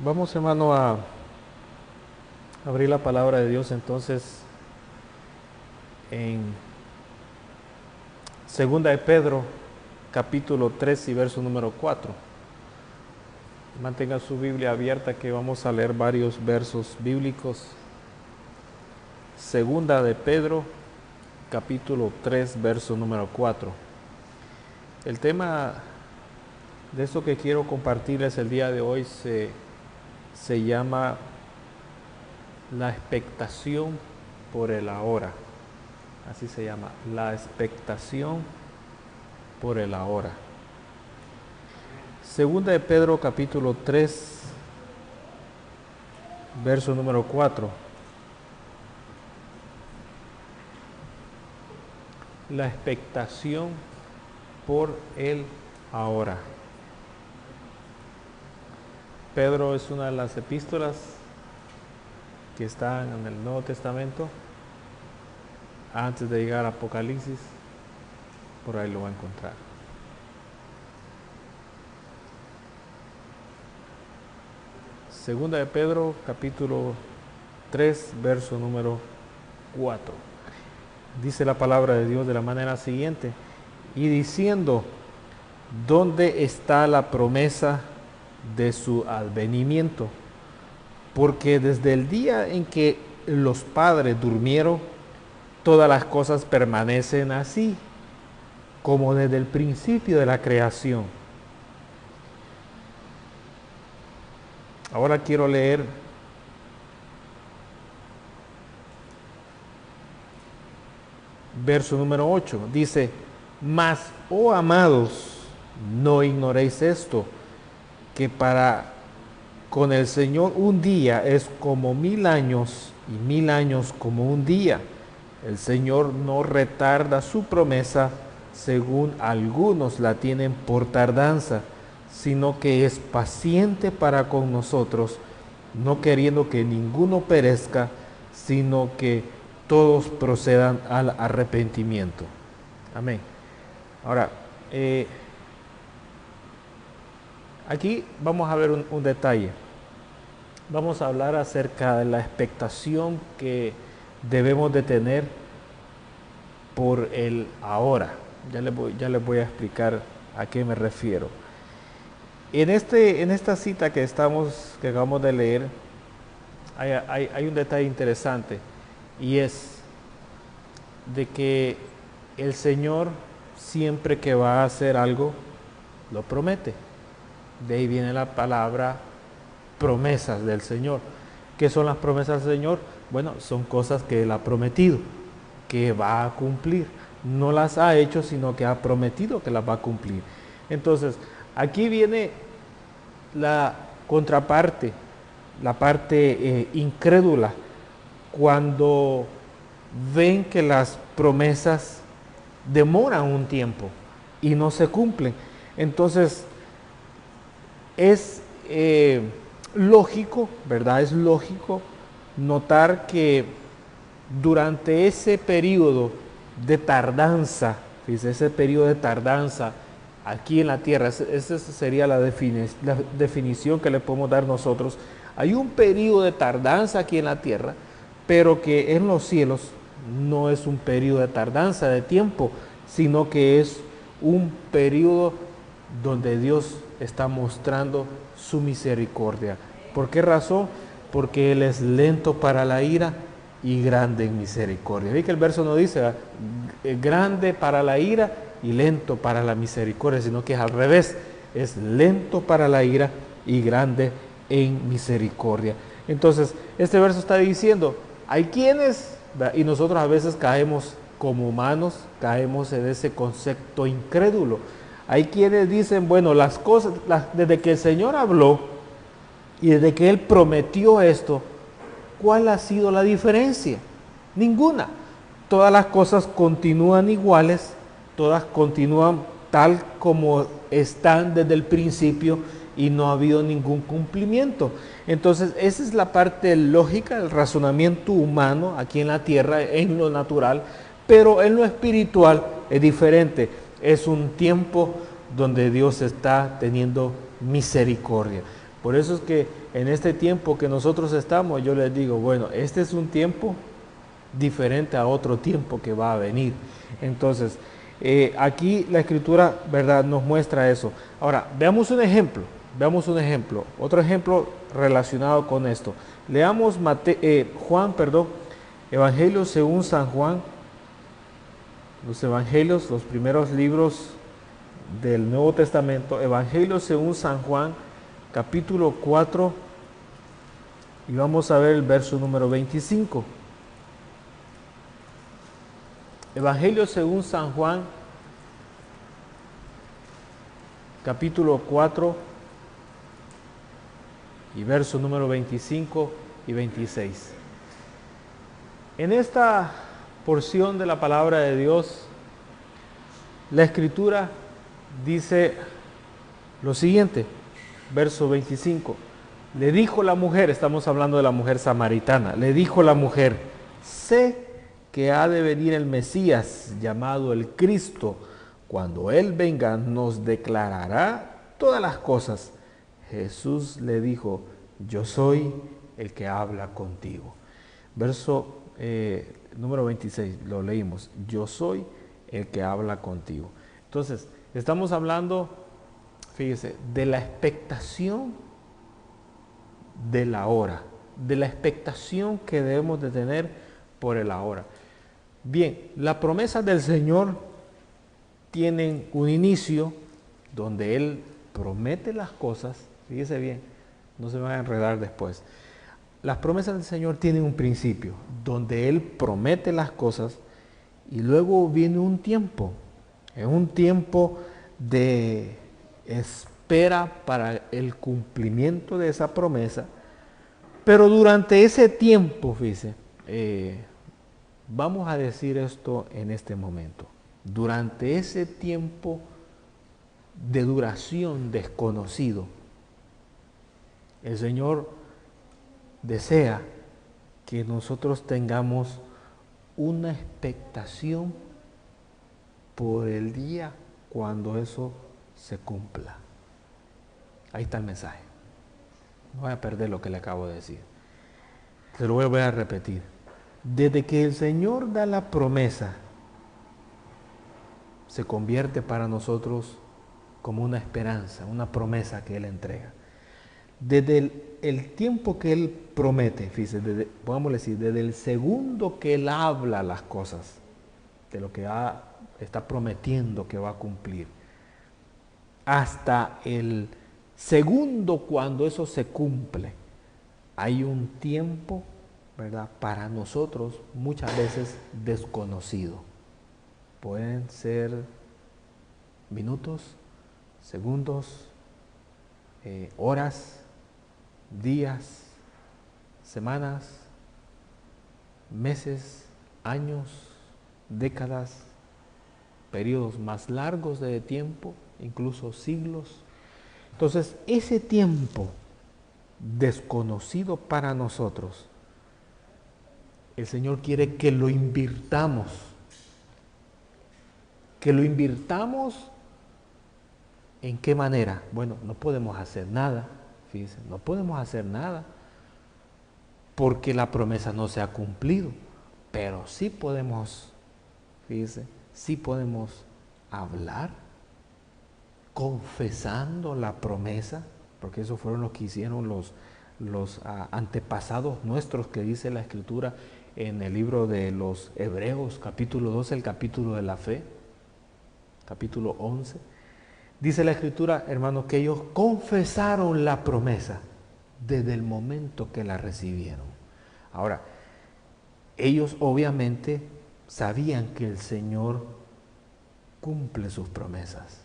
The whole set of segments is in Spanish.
Vamos, hermano, a abrir la palabra de Dios entonces en Segunda de Pedro, capítulo 3 y verso número 4. Mantenga su Biblia abierta que vamos a leer varios versos bíblicos. Segunda de Pedro, capítulo 3, verso número 4. El tema de esto que quiero compartirles el día de hoy se llama la expectación por el ahora. Así se llama, la expectación por el ahora. Segunda de Pedro capítulo 3, verso número 4. La expectación por el ahora. Pedro es una de las epístolas que están en el Nuevo Testamento antes de llegar a Apocalipsis. Por ahí lo va a encontrar. Segunda de Pedro, capítulo 3, verso número 4. Dice la palabra de Dios de la manera siguiente: y diciendo, ¿dónde está la promesa de su advenimiento? Porque desde el día en que los padres durmieron, todas las cosas permanecen así, como desde el principio de la creación. Ahora quiero leer verso número 8. Dice: mas, oh amados, no ignoréis esto, que para con el Señor un día es como 1000 años, y 1000 años como un día. El Señor no retarda su promesa, según algunos la tienen por tardanza, sino que es paciente para con nosotros, no queriendo que ninguno perezca, sino que todos procedan al arrepentimiento. Amén. Ahora, aquí vamos a ver un detalle. Vamos a hablar acerca de la expectación que debemos de tener por el ahora. Ya les voy a explicar a qué me refiero. En esta cita que acabamos de leer, hay un detalle interesante, y es de que el Señor siempre que va a hacer algo, lo promete. De ahí viene la palabra promesas del Señor. ¿Qué son las promesas del Señor? Bueno, son cosas que Él ha prometido, que va a cumplir. No las ha hecho, sino que ha prometido que las va a cumplir. Entonces, aquí viene la contraparte, la parte incrédula, cuando ven que las promesas demoran un tiempo y no se cumplen. Entonces, es lógico, ¿verdad? Es lógico notar que durante ese periodo de tardanza, fíjese, ese periodo de tardanza aquí en la tierra, esa sería la definición que le podemos dar nosotros. Hay un periodo de tardanza aquí en la tierra, pero que en los cielos no es un periodo de tardanza de tiempo, sino que es un periodo donde Dios está mostrando su misericordia. ¿Por qué razón? Porque Él es lento para la ira y grande en misericordia. ¿Ve que el verso no dice grande para la ira y lento para la misericordia, sino que es al revés, es lento para la ira y grande en misericordia? Entonces, este verso está diciendo, hay quienes, y nosotros a veces caemos como humanos, caemos en ese concepto incrédulo. Hay quienes dicen, bueno, las cosas, desde que el Señor habló y desde que Él prometió esto, ¿cuál ha sido la diferencia? Ninguna. Todas las cosas continúan iguales, todas continúan tal como están desde el principio y no ha habido ningún cumplimiento. Entonces, esa es la parte lógica, el razonamiento humano aquí en la tierra, en lo natural, pero en lo espiritual es diferente. Es un tiempo donde Dios está teniendo misericordia. Por eso es que en este tiempo que nosotros estamos, yo les digo, bueno, este es un tiempo diferente a otro tiempo que va a venir. Entonces, aquí la Escritura, ¿verdad?, nos muestra eso. Ahora, veamos un ejemplo, otro ejemplo relacionado con esto. Leamos Evangelio según San Juan, los evangelios, los primeros libros del Nuevo Testamento, Evangelio según San Juan, capítulo 4, y vamos a ver el verso número 25. Evangelio según San Juan, capítulo 4, y verso número 25 y 26. En esta porción de la palabra de Dios, la Escritura dice lo siguiente, verso 25. Le dijo la mujer, estamos hablando de la mujer samaritana, le dijo la mujer, sé que ha de venir el Mesías, llamado el Cristo. Cuando Él venga, nos declarará todas las cosas. Jesús le dijo, yo soy el que habla contigo. Verso número 26, lo leímos, yo soy el que habla contigo. Entonces, estamos hablando, fíjese, de la expectación de la hora, de la expectación que debemos de tener por el ahora. Bien, las promesas del Señor tienen un inicio donde Él promete las cosas, fíjese bien, no se van a enredar después. Las promesas del Señor tienen un principio, donde Él promete las cosas y luego viene un tiempo, es un tiempo de espera para el cumplimiento de esa promesa, pero durante ese tiempo, fíjese, vamos a decir esto en este momento, durante ese tiempo de duración desconocido, el Señor desea que nosotros tengamos una expectación por el día cuando eso se cumpla. Ahí está el mensaje. No voy a perder lo que le acabo de decir. Se lo voy a repetir. Desde que el Señor da la promesa, se convierte para nosotros como una esperanza, una promesa que Él entrega. Desde el tiempo que Él promete, fíjese, podemos decir, desde el segundo que Él habla las cosas, de lo que está prometiendo que va a cumplir, hasta el segundo cuando eso se cumple, hay un tiempo, ¿verdad?, para nosotros muchas veces desconocido. Pueden ser minutos, segundos, horas, días, semanas, meses, años, décadas, periodos más largos de tiempo, incluso siglos. Entonces, ese tiempo desconocido para nosotros, el Señor quiere que lo invirtamos. Que lo invirtamos, ¿en qué manera? Bueno, no podemos hacer nada, fíjense, no podemos hacer nada porque la promesa no se ha cumplido, pero sí podemos, fíjense, sí podemos hablar confesando la promesa, porque eso fueron lo que hicieron los antepasados nuestros, que dice la Escritura en el libro de los Hebreos, capítulo 12, el capítulo de la fe, capítulo 11. Dice la Escritura, hermanos, que ellos confesaron la promesa desde el momento que la recibieron. Ahora, ellos obviamente sabían que el Señor cumple sus promesas.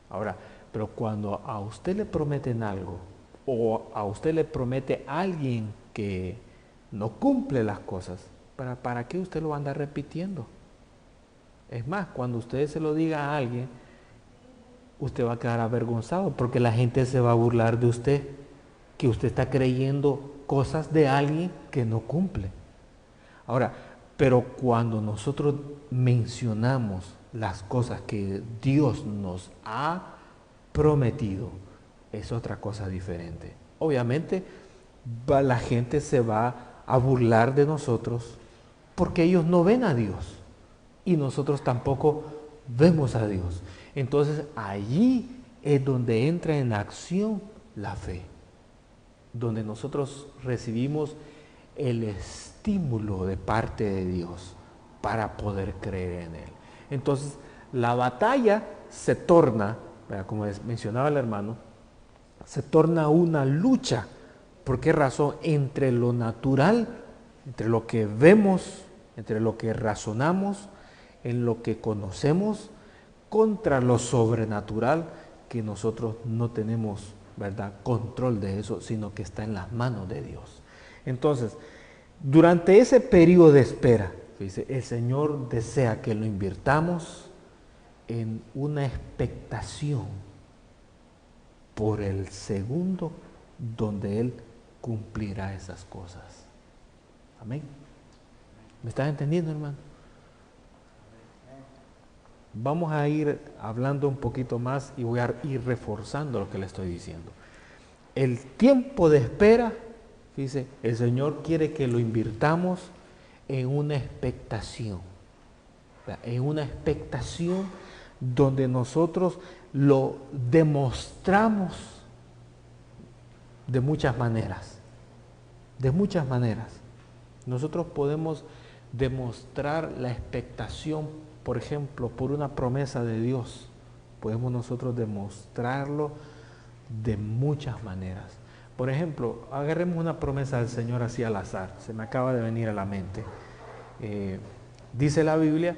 Ahora, pero cuando a usted le prometen algo, o a usted le promete a alguien que no cumple las cosas, ¿para qué usted lo va a andar repitiendo? Es más, cuando usted se lo diga a alguien, usted va a quedar avergonzado porque la gente se va a burlar de usted, que usted está creyendo cosas de alguien que no cumple. Ahora, pero cuando nosotros mencionamos las cosas que Dios nos ha prometido, es otra cosa diferente. obviamente la gente se va a burlar de nosotros porque ellos no ven a Dios y nosotros tampoco vemos a Dios. Entonces allí es donde entra en acción la fe, donde nosotros recibimos el estímulo de parte de Dios para poder creer en Él. Entonces la batalla se torna, como mencionaba el hermano, se torna una lucha. ¿Por qué razón? Entre lo natural, entre lo que vemos, entre lo que razonamos, en lo que conocemos, contra lo sobrenatural, que nosotros no tenemos, ¿verdad?, control de eso, sino que está en las manos de Dios. Entonces, durante ese periodo de espera, dice, el Señor desea que lo invirtamos en una expectación por el segundo donde Él cumplirá esas cosas. Amén. ¿Me estás entendiendo, hermano? Vamos a ir hablando un poquito más y voy a ir reforzando lo que le estoy diciendo. El tiempo de espera, dice, el Señor quiere que lo invirtamos en una expectación. En una expectación donde nosotros lo demostramos de muchas maneras. De muchas maneras. Nosotros podemos demostrar la expectación, por ejemplo, por una promesa de Dios. Podemos nosotros demostrarlo de muchas maneras. Por ejemplo, agarremos una promesa del Señor así al azar. Se me acaba de venir a la mente. Dice la Biblia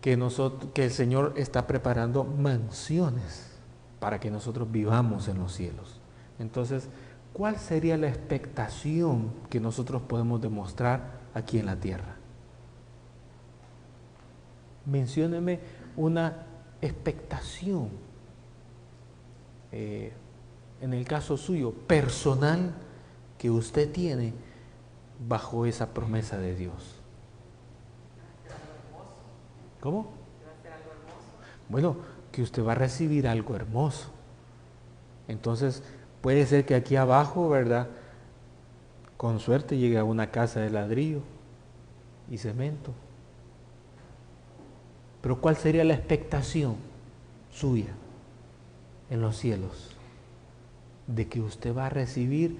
que el Señor está preparando mansiones para que nosotros vivamos en los cielos. Entonces, ¿cuál sería la expectación que nosotros podemos demostrar aquí en la tierra? Mencióneme una expectación, en el caso suyo, personal, que usted tiene bajo esa promesa de Dios. ¿Cómo? Bueno, que usted va a recibir algo hermoso. Entonces, puede ser que aquí abajo, ¿verdad?, con suerte llegue a una casa de ladrillo y cemento. Pero ¿cuál sería la expectación suya en los cielos? De que usted va a recibir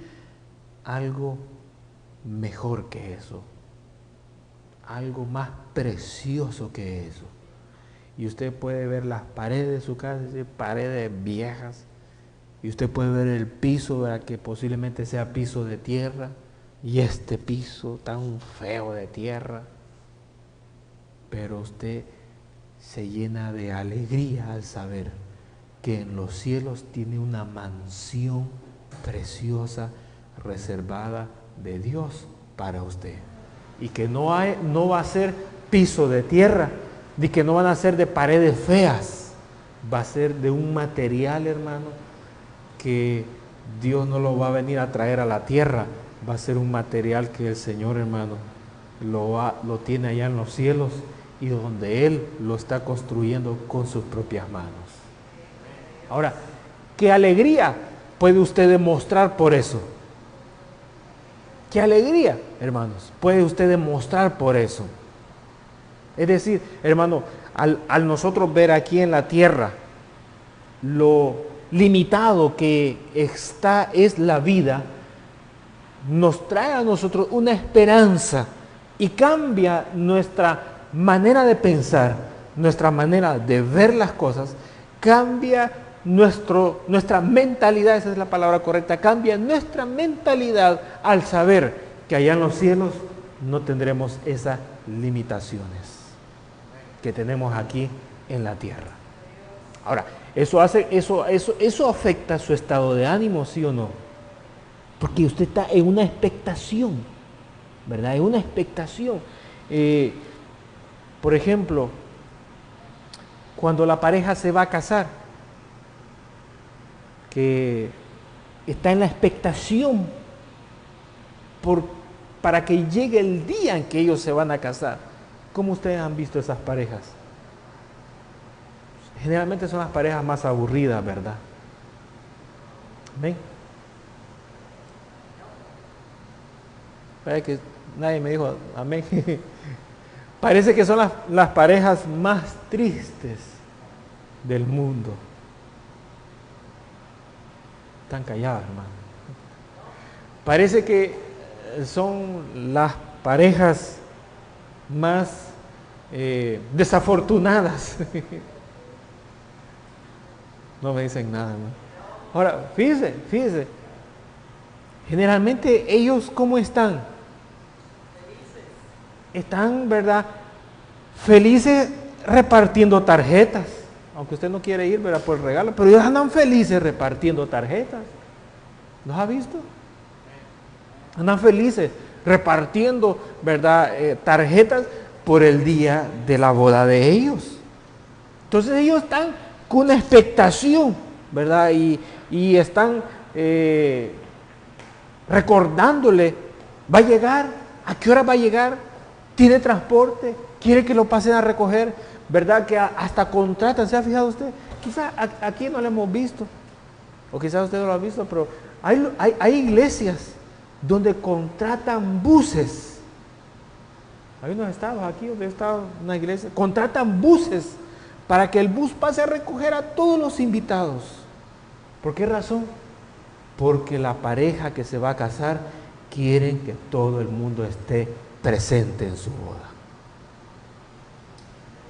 algo mejor que eso, algo más precioso que eso. Y usted puede ver las paredes de su casa, paredes viejas, y usted puede ver el piso, ¿verdad?, que posiblemente sea piso de tierra, y este piso tan feo de tierra, pero usted se llena de alegría al saber que en los cielos tiene una mansión preciosa reservada de Dios para usted, y que no va a ser piso de tierra, ni que no van a ser de paredes feas, va a ser de un material, hermano, que Dios no lo va a venir a traer a la tierra, va a ser un material que el Señor, hermano, lo tiene allá en los cielos, y donde Él lo está construyendo con sus propias manos. Ahora, ¿qué alegría puede usted demostrar por eso? ¿Qué alegría, hermanos, puede usted demostrar por eso? Es decir, hermano, al nosotros ver aquí en la tierra lo limitado que es la vida, nos trae a nosotros una esperanza y cambia nuestra manera de pensar, nuestra manera de ver las cosas, cambia nuestra mentalidad, esa es la palabra correcta, cambia nuestra mentalidad al saber que allá en los cielos no tendremos esas limitaciones que tenemos aquí en la tierra. Ahora, eso afecta su estado de ánimo, ¿sí o no? Porque usted está en una expectación, ¿verdad? En una expectación. Por ejemplo, cuando la pareja se va a casar, que está en la expectación para que llegue el día en que ellos se van a casar. ¿Cómo ustedes han visto esas parejas? Generalmente son las parejas más aburridas, ¿verdad? ¿Ven? Parece que nadie me dijo amén. Parece que son las parejas más tristes del mundo. Están callados, hermano. Parece que son las parejas más desafortunadas. No me dicen nada, hermano. Ahora, fíjese. Generalmente ellos, ¿cómo están? Están, ¿verdad? Felices repartiendo tarjetas. Aunque usted no quiere ir, ¿verdad? Por el regalo, pero ellos andan felices repartiendo tarjetas. ¿Los ha visto? Andan felices repartiendo, ¿verdad? Tarjetas por el día de la boda de ellos. Entonces ellos están con una expectación, ¿verdad? Y están recordándole, va a llegar, ¿a qué hora va a llegar? ¿Tiene transporte? ¿Quiere que lo pasen a recoger? ¿Verdad? Que hasta contratan, ¿se ha fijado usted? Quizás aquí no lo hemos visto, o quizás usted no lo ha visto, pero hay iglesias donde contratan buses. Hay unos estados aquí donde está una iglesia, contratan buses para que el bus pase a recoger a todos los invitados. ¿Por qué razón? Porque la pareja que se va a casar quieren que todo el mundo esté presente en su boda.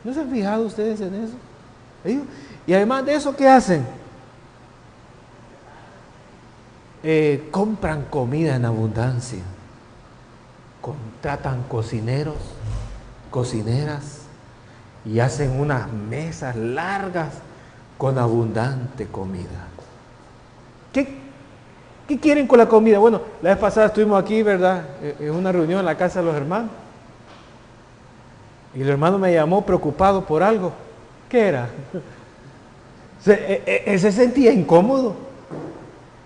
¿No se han fijado ustedes en eso? Y además de eso, ¿qué hacen? Compran comida en abundancia. Contratan cocineros, cocineras y hacen unas mesas largas con abundante comida. ¿Qué quieren con la comida? Bueno, la vez pasada estuvimos aquí, ¿verdad? En una reunión en la casa de los hermanos. Y el hermano me llamó preocupado por algo. ¿Qué era? Él se sentía incómodo.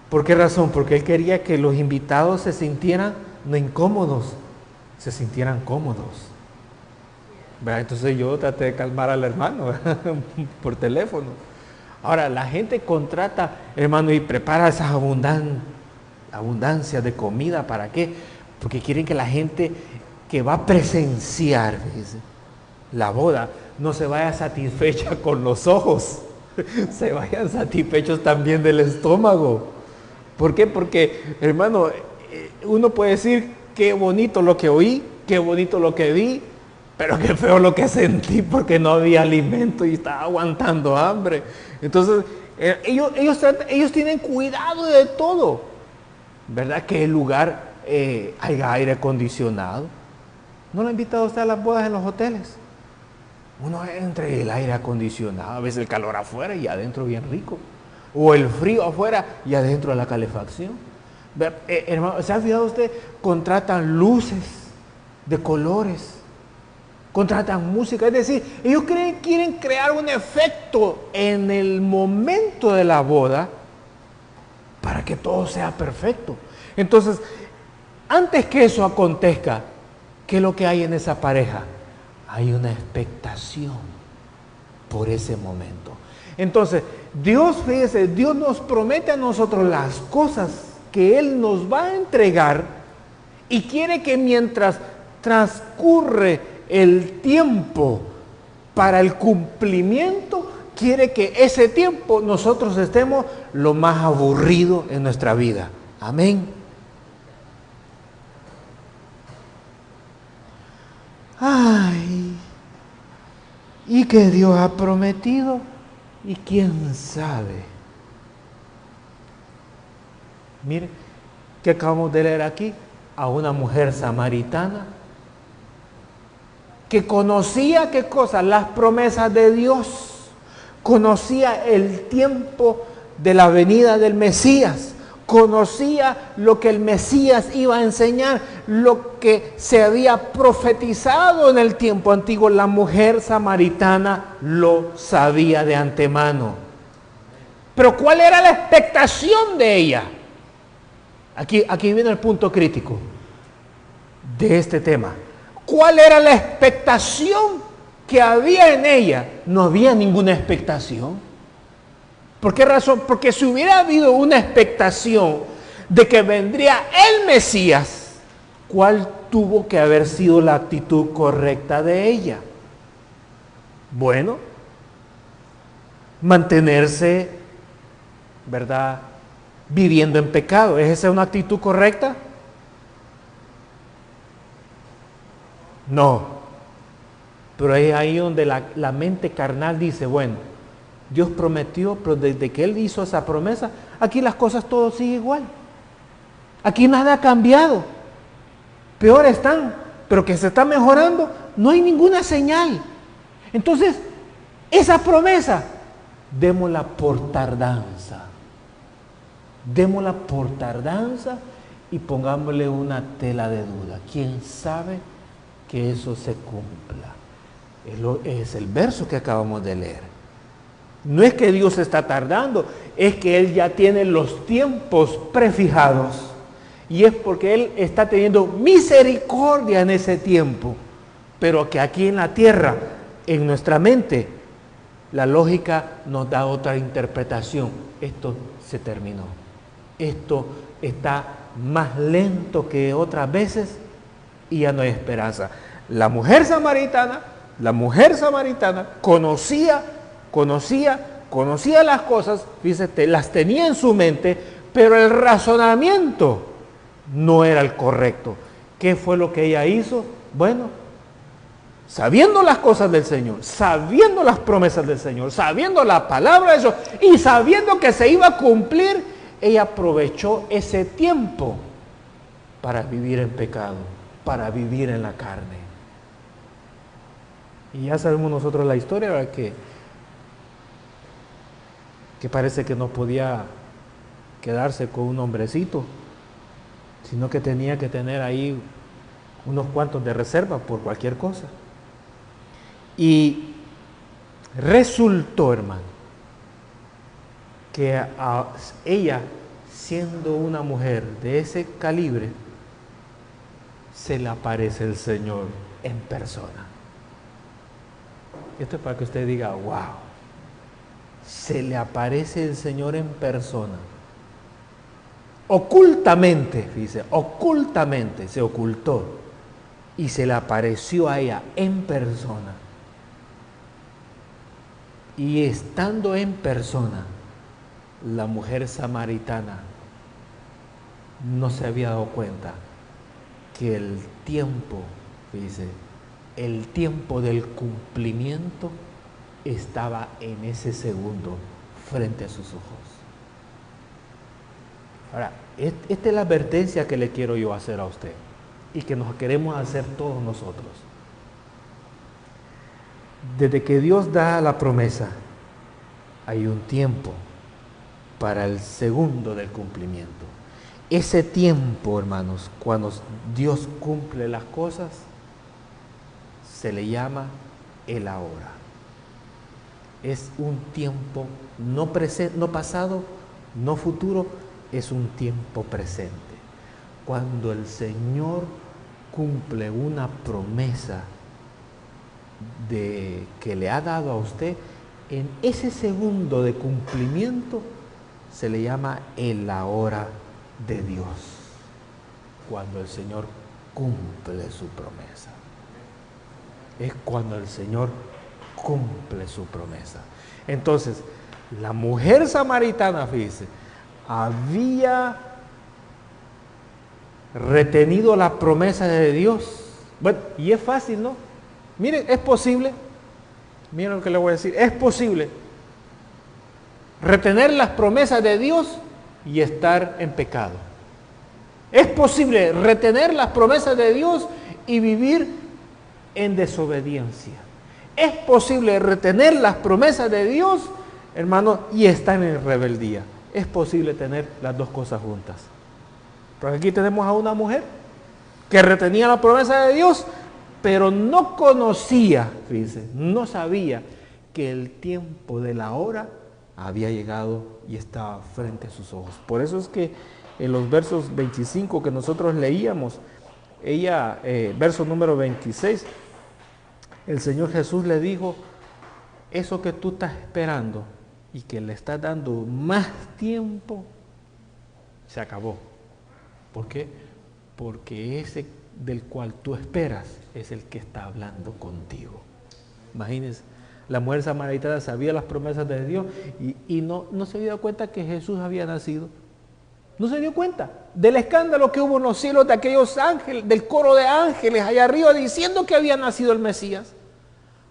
¿Por qué razón? Porque él quería que los invitados se sintieran no incómodos, se sintieran cómodos. ¿Verdad? Entonces yo traté de calmar al hermano, ¿verdad? Por teléfono. Ahora, la gente contrata, hermano, y prepara esa abundancia de comida. ¿Para qué? Porque quieren que la gente que va a presenciar, fíjese, la boda no se vaya satisfecha con los ojos, se vayan satisfechos también del estómago. ¿Por qué? Porque, hermano, uno puede decir qué bonito lo que oí, qué bonito lo que vi, pero qué feo lo que sentí porque no había alimento y estaba aguantando hambre. Entonces, ellos tienen cuidado de todo, ¿verdad? Que el lugar haya aire acondicionado. ¿No lo ha invitado usted a las bodas en los hoteles? Uno entra y el aire acondicionado, a veces el calor afuera y adentro bien rico. O el frío afuera y adentro la calefacción. Hermano, ¿se ha fijado usted? Contratan luces de colores, contratan música, es decir, ellos quieren crear un efecto en el momento de la boda para que todo sea perfecto. Entonces, antes que eso acontezca, ¿qué es lo que hay en esa pareja? Hay una expectación por ese momento. Entonces, Dios, fíjese, Dios nos promete a nosotros las cosas que Él nos va a entregar y quiere que mientras transcurre el tiempo para el cumplimiento, quiere que ese tiempo nosotros estemos lo más aburrido en nuestra vida. Amén. Ay, ¿y qué Dios ha prometido? ¿Y quién sabe? Mire, que acabamos de leer aquí a una mujer samaritana que conocía, ¿qué cosa? Las promesas de Dios, conocía el tiempo de la venida del Mesías, conocía lo que el Mesías iba a enseñar, lo que se había profetizado en el tiempo antiguo. La mujer samaritana lo sabía de antemano. Pero ¿cuál era la expectación de ella? Aquí viene el punto crítico de este tema. ¿Cuál era la expectación que había en ella? No había ninguna expectación. ¿Por qué razón? Porque si hubiera habido una expectación de que vendría el Mesías, ¿Cuál tuvo que haber sido la actitud correcta de ella? Bueno, mantenerse, ¿verdad?, viviendo en pecado. ¿Es esa una actitud correcta? No. Pero es ahí donde la mente carnal dice, bueno, Dios prometió, pero desde que Él hizo esa promesa, aquí las cosas todo sigue igual. Aquí nada ha cambiado. Peor están, pero que se está mejorando, no hay ninguna señal. Entonces, esa promesa, démosla por tardanza. Démosla por tardanza y pongámosle una tela de duda. ¿Quién sabe que eso se cumpla? Es el verso que acabamos de leer. No es que Dios está tardando, es que Él ya tiene los tiempos prefijados. Y es porque Él está teniendo misericordia en ese tiempo. Pero que aquí en la tierra, en nuestra mente, la lógica nos da otra interpretación. Esto se terminó. Esto está más lento que otras veces y ya no hay esperanza. La mujer samaritana conocía las cosas, fíjate, las tenía en su mente, pero el razonamiento no era el correcto. ¿Qué fue lo que ella hizo? Bueno, sabiendo las cosas del Señor, sabiendo las promesas del Señor, sabiendo la palabra de Dios y sabiendo que se iba a cumplir, ella aprovechó ese tiempo para vivir en pecado, para vivir en la carne. Y ya sabemos nosotros la historia, ¿verdad? Que parece que no podía quedarse con un hombrecito, sino que tenía que tener ahí unos cuantos de reserva por cualquier cosa. Y resultó, hermano, que a ella, siendo una mujer de ese calibre, se le aparece el Señor en persona. Esto es para que usted diga, wow, se le aparece el Señor en persona. Ocultamente, dice, ocultamente se ocultó y se le apareció a ella en persona. Y estando en persona, la mujer samaritana no se había dado cuenta que el tiempo, dice, el tiempo del cumplimiento estaba en ese segundo frente a sus ojos. Ahora, esta es la advertencia que le quiero yo hacer a usted y que nos queremos hacer todos nosotros. Desde que Dios da la promesa, hay un tiempo para el segundo del cumplimiento. Ese tiempo, hermanos, cuando Dios cumple las cosas, se le llama el ahora. Es un tiempo no presente, no pasado, no futuro, es un tiempo presente. Cuando el Señor cumple una promesa que le ha dado a usted, en ese segundo de cumplimiento se le llama el ahora de Dios. Cuando el Señor cumple su promesa. Es cuando el Señor cumple su promesa. Entonces, la mujer samaritana, fíjese, había retenido la promesa de Dios. Bueno, y es fácil, ¿no? Miren, es posible, miren lo que le voy a decir, es posible retener las promesas de Dios y estar en pecado. Es posible retener las promesas de Dios y vivir en desobediencia. Es posible retener las promesas de Dios, hermano, y estar en rebeldía. Es posible tener las dos cosas juntas. Pero aquí tenemos a una mujer que retenía la promesa de Dios, pero no conocía, fíjense, no sabía que el tiempo de la hora había llegado y estaba frente a sus ojos. Por eso es que en los versos 25 que nosotros leíamos, verso número 26, el Señor Jesús le dijo, eso que tú estás esperando y que le estás dando más tiempo, se acabó. ¿Por qué? Porque ese del cual tú esperas es el que está hablando contigo. Imagínense, la mujer samaritana sabía las promesas de Dios y no se dio cuenta que Jesús había nacido. No se dio cuenta del escándalo que hubo en los cielos de aquellos ángeles, del coro de ángeles allá arriba diciendo que había nacido el Mesías.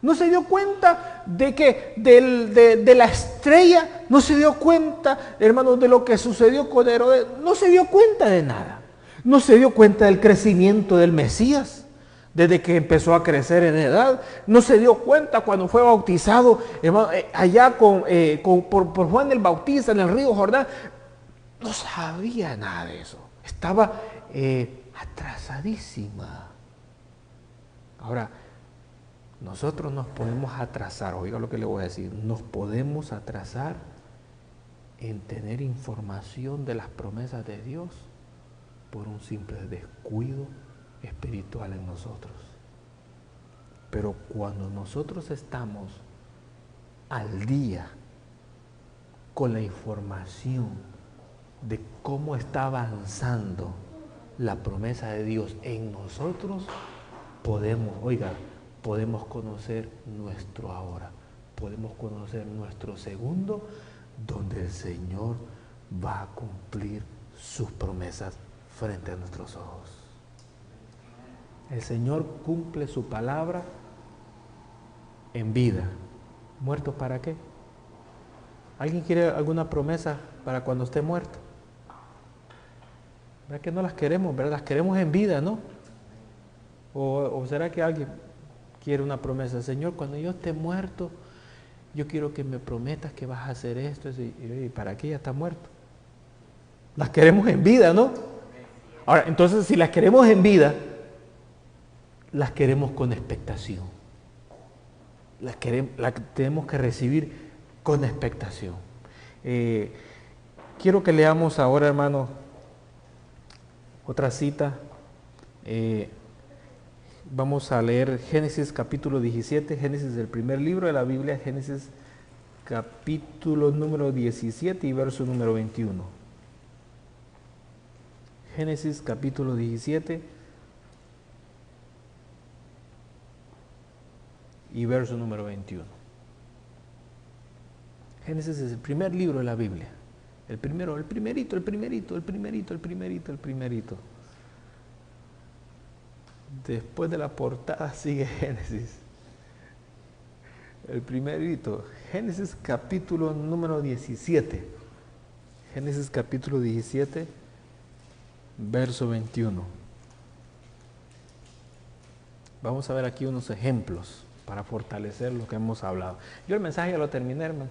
No se dio cuenta de que de la estrella, no se dio cuenta, hermanos, de lo que sucedió con Herodes, no se dio cuenta de nada. No se dio cuenta del crecimiento del Mesías, desde que empezó a crecer en edad. No se dio cuenta cuando fue bautizado, hermano, allá por Juan el Bautista en el río Jordán. No sabía nada de eso. Estaba atrasadísima. Ahora, nosotros nos podemos atrasar, oiga lo que le voy a decir, nos podemos atrasar en tener información de las promesas de Dios por un simple descuido espiritual en nosotros. Pero cuando nosotros estamos al día con la información de cómo está avanzando la promesa de Dios en nosotros, podemos conocer nuestro ahora, podemos conocer nuestro segundo, donde el Señor va a cumplir sus promesas frente a nuestros ojos. El Señor cumple su palabra en vida. ¿Muerto para qué? ¿Alguien quiere alguna promesa para cuando esté muerto? ¿Verdad que no las queremos, verdad? Las queremos en vida, ¿no? ¿O será que alguien quiere una promesa? Señor, cuando yo esté muerto, yo quiero que me prometas que vas a hacer esto. ¿Y para qué? Ya está muerto. Las queremos en vida, ¿no? Ahora, entonces, si las queremos en vida, las queremos con expectación. Las tenemos que recibir con expectación. Quiero que leamos ahora, hermano, otra cita. Vamos a leer Génesis capítulo 17, Génesis del primer libro de la Biblia, Génesis capítulo número 17 y verso número 21. Génesis capítulo 17 y verso número 21. Génesis es el primer libro de la Biblia. El primerito. Después de la portada sigue Génesis. El primerito, Génesis capítulo número 17. Génesis capítulo 17, verso 21. Vamos a ver aquí unos ejemplos para fortalecer lo que hemos hablado. Yo el mensaje ya lo terminé, hermano.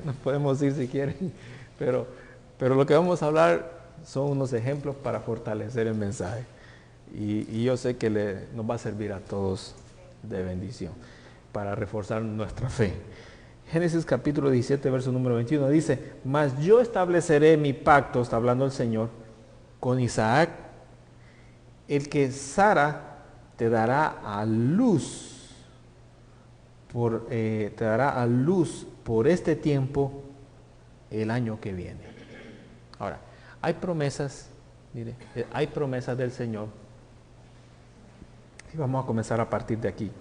Nos podemos ir si quieren, pero lo que vamos a hablar son unos ejemplos para fortalecer el mensaje. Y yo sé que nos va a servir a todos de bendición para reforzar nuestra fe. Génesis capítulo 17, verso número 21 dice: mas yo estableceré mi pacto, está hablando el Señor, con Isaac, el que Sara te dará a luz por este tiempo el año que viene. Ahora, hay promesas, mire, hay promesas del Señor. Y vamos a comenzar a partir de aquí,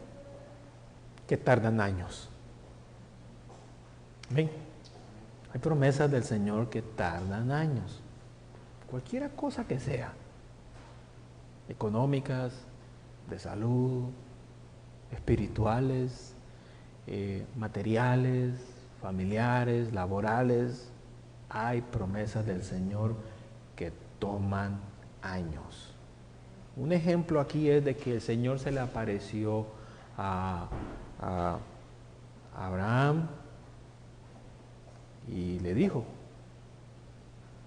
que tardan años. ¿Ven? Hay promesas del Señor que tardan años. Cualquier cosa que sea. Económicas, de salud, espirituales, materiales, familiares, laborales. Hay promesas del Señor que toman años. Un ejemplo aquí es de que el Señor se le apareció a Abraham y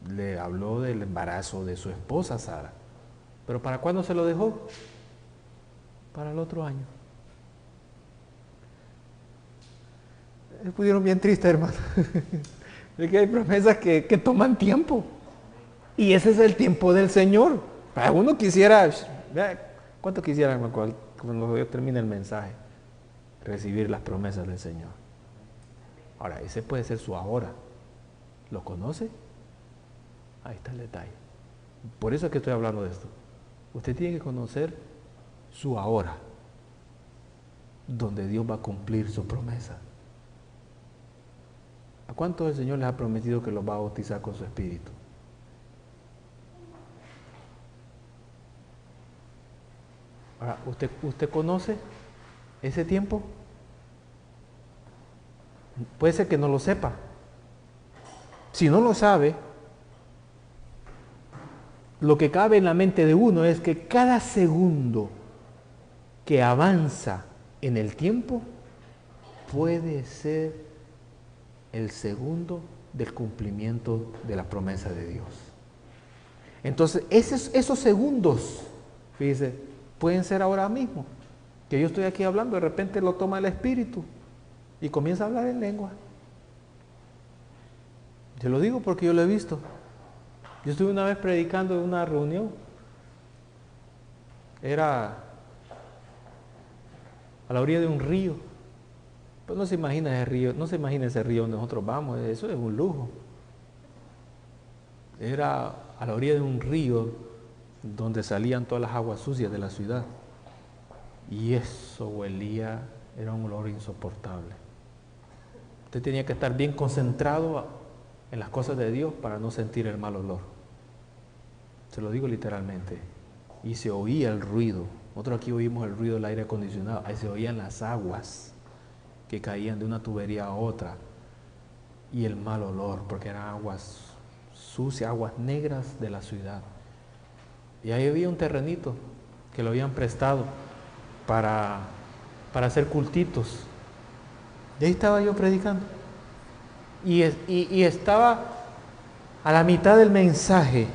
le habló del embarazo de su esposa Sara. ¿Pero para cuándo se lo dejó? Para el otro año. Me pusieron bien triste, hermano. Es que hay promesas que toman tiempo. Y ese es el tiempo del Señor. Para uno quisiera, ¿cuánto quisiera cuando yo termine el mensaje? Recibir las promesas del Señor. Ahora, ese puede ser su ahora. ¿Lo conoce? Ahí está el detalle. Por eso es que estoy hablando de esto. Usted tiene que conocer su ahora, donde Dios va a cumplir su promesa. ¿A cuántos el Señor les ha prometido que los va a bautizar con su Espíritu? Ahora, ¿usted conoce ese tiempo? Puede ser que no lo sepa. Si no lo sabe, lo que cabe en la mente de uno es que cada segundo que avanza en el tiempo puede ser el segundo del cumplimiento de la promesa de Dios. Entonces, esos segundos, fíjese, pueden ser ahora mismo, que yo estoy aquí hablando, de repente lo toma el Espíritu y comienza a hablar en lengua. Yo lo digo porque yo lo he visto. Yo estuve una vez predicando en una reunión. Era a la orilla de un río. Pues no se imagina ese río, no se imagina ese río donde nosotros vamos, eso es un lujo. Era a la orilla de un río donde salían todas las aguas sucias de la ciudad. Y eso huelía, era un olor insoportable. Usted tenía que estar bien concentrado en las cosas de Dios para no sentir el mal olor. Se lo digo literalmente. Y se oía el ruido. Nosotros aquí oímos el ruido del aire acondicionado. Ahí se oían las aguas que caían de una tubería a otra. Y el mal olor, porque eran aguas sucias, aguas negras de la ciudad. Y ahí había un terrenito que lo habían prestado para hacer cultitos. Y ahí estaba yo predicando. Y estaba a la mitad del mensaje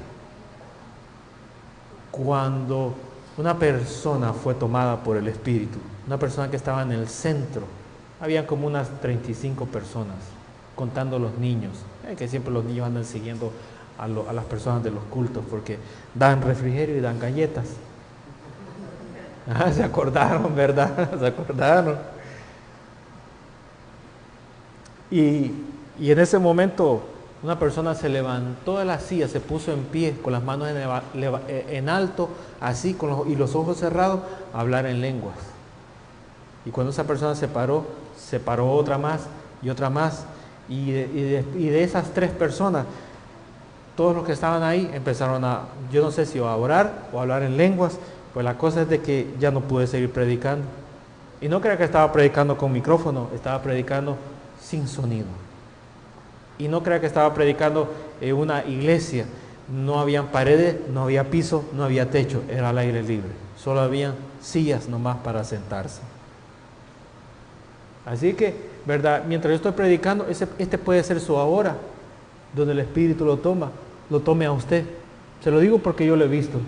cuando una persona fue tomada por el Espíritu. Una persona que estaba en el centro. Habían como unas 35 personas, contando los niños. Que siempre los niños andan siguiendo a las personas de los cultos porque dan refrigerio y dan galletas. Se acordaron, ¿verdad? Se acordaron. Y en ese momento una persona se levantó de la silla, se puso en pie con las manos en alto, así, y los ojos cerrados, a hablar en lenguas. Y cuando esa persona se paró otra más y otra más. Y de esas 3 personas, todos los que estaban ahí empezaron yo no sé si a orar o a hablar en lenguas. Pues la cosa es de que ya no pude seguir predicando. Y no crea que estaba predicando con micrófono, estaba predicando sin sonido. Y no crea que estaba predicando en una iglesia. No habían paredes, no había piso, no había techo, era al aire libre. Solo habían sillas nomás para sentarse. Así que, ¿verdad? Mientras yo estoy predicando, este puede ser su ahora, donde el Espíritu lo tome a usted. Se lo digo porque yo lo he visto.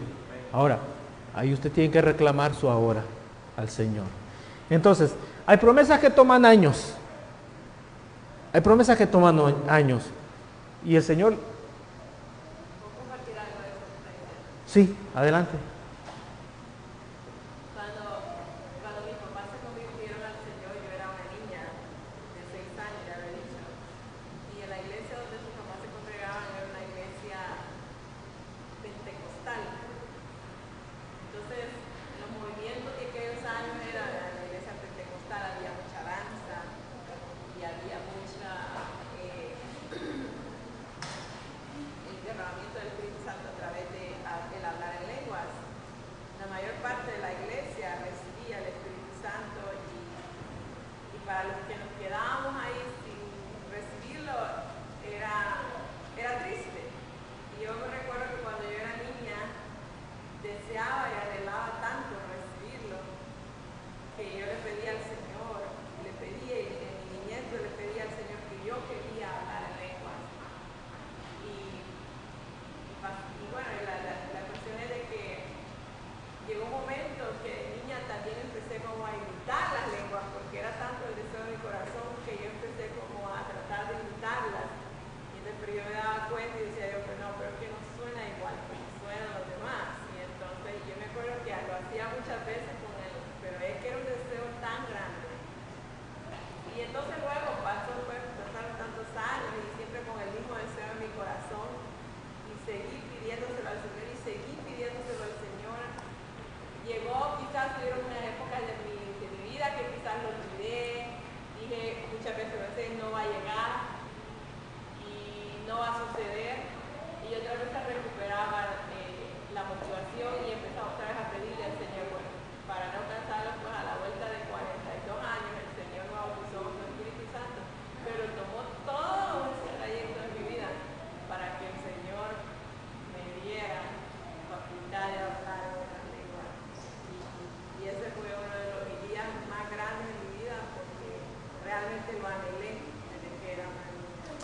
Ahora, ahí usted tiene que reclamar su ahora al Señor. Entonces, hay promesas que toman años. Hay promesas que toman años. Y el Señor... Sí, adelante. Cuando mis papás se convirtieron al Señor, yo era una niña de 6 años, ya lo he dicho. Y en la iglesia donde sus papás se congregaban era una iglesia pentecostal. Entonces, los movimientos de aquellos años era en la iglesia pentecostal, había mucha danza y había el derramamiento del Espíritu Santo a través del hablar en lenguas.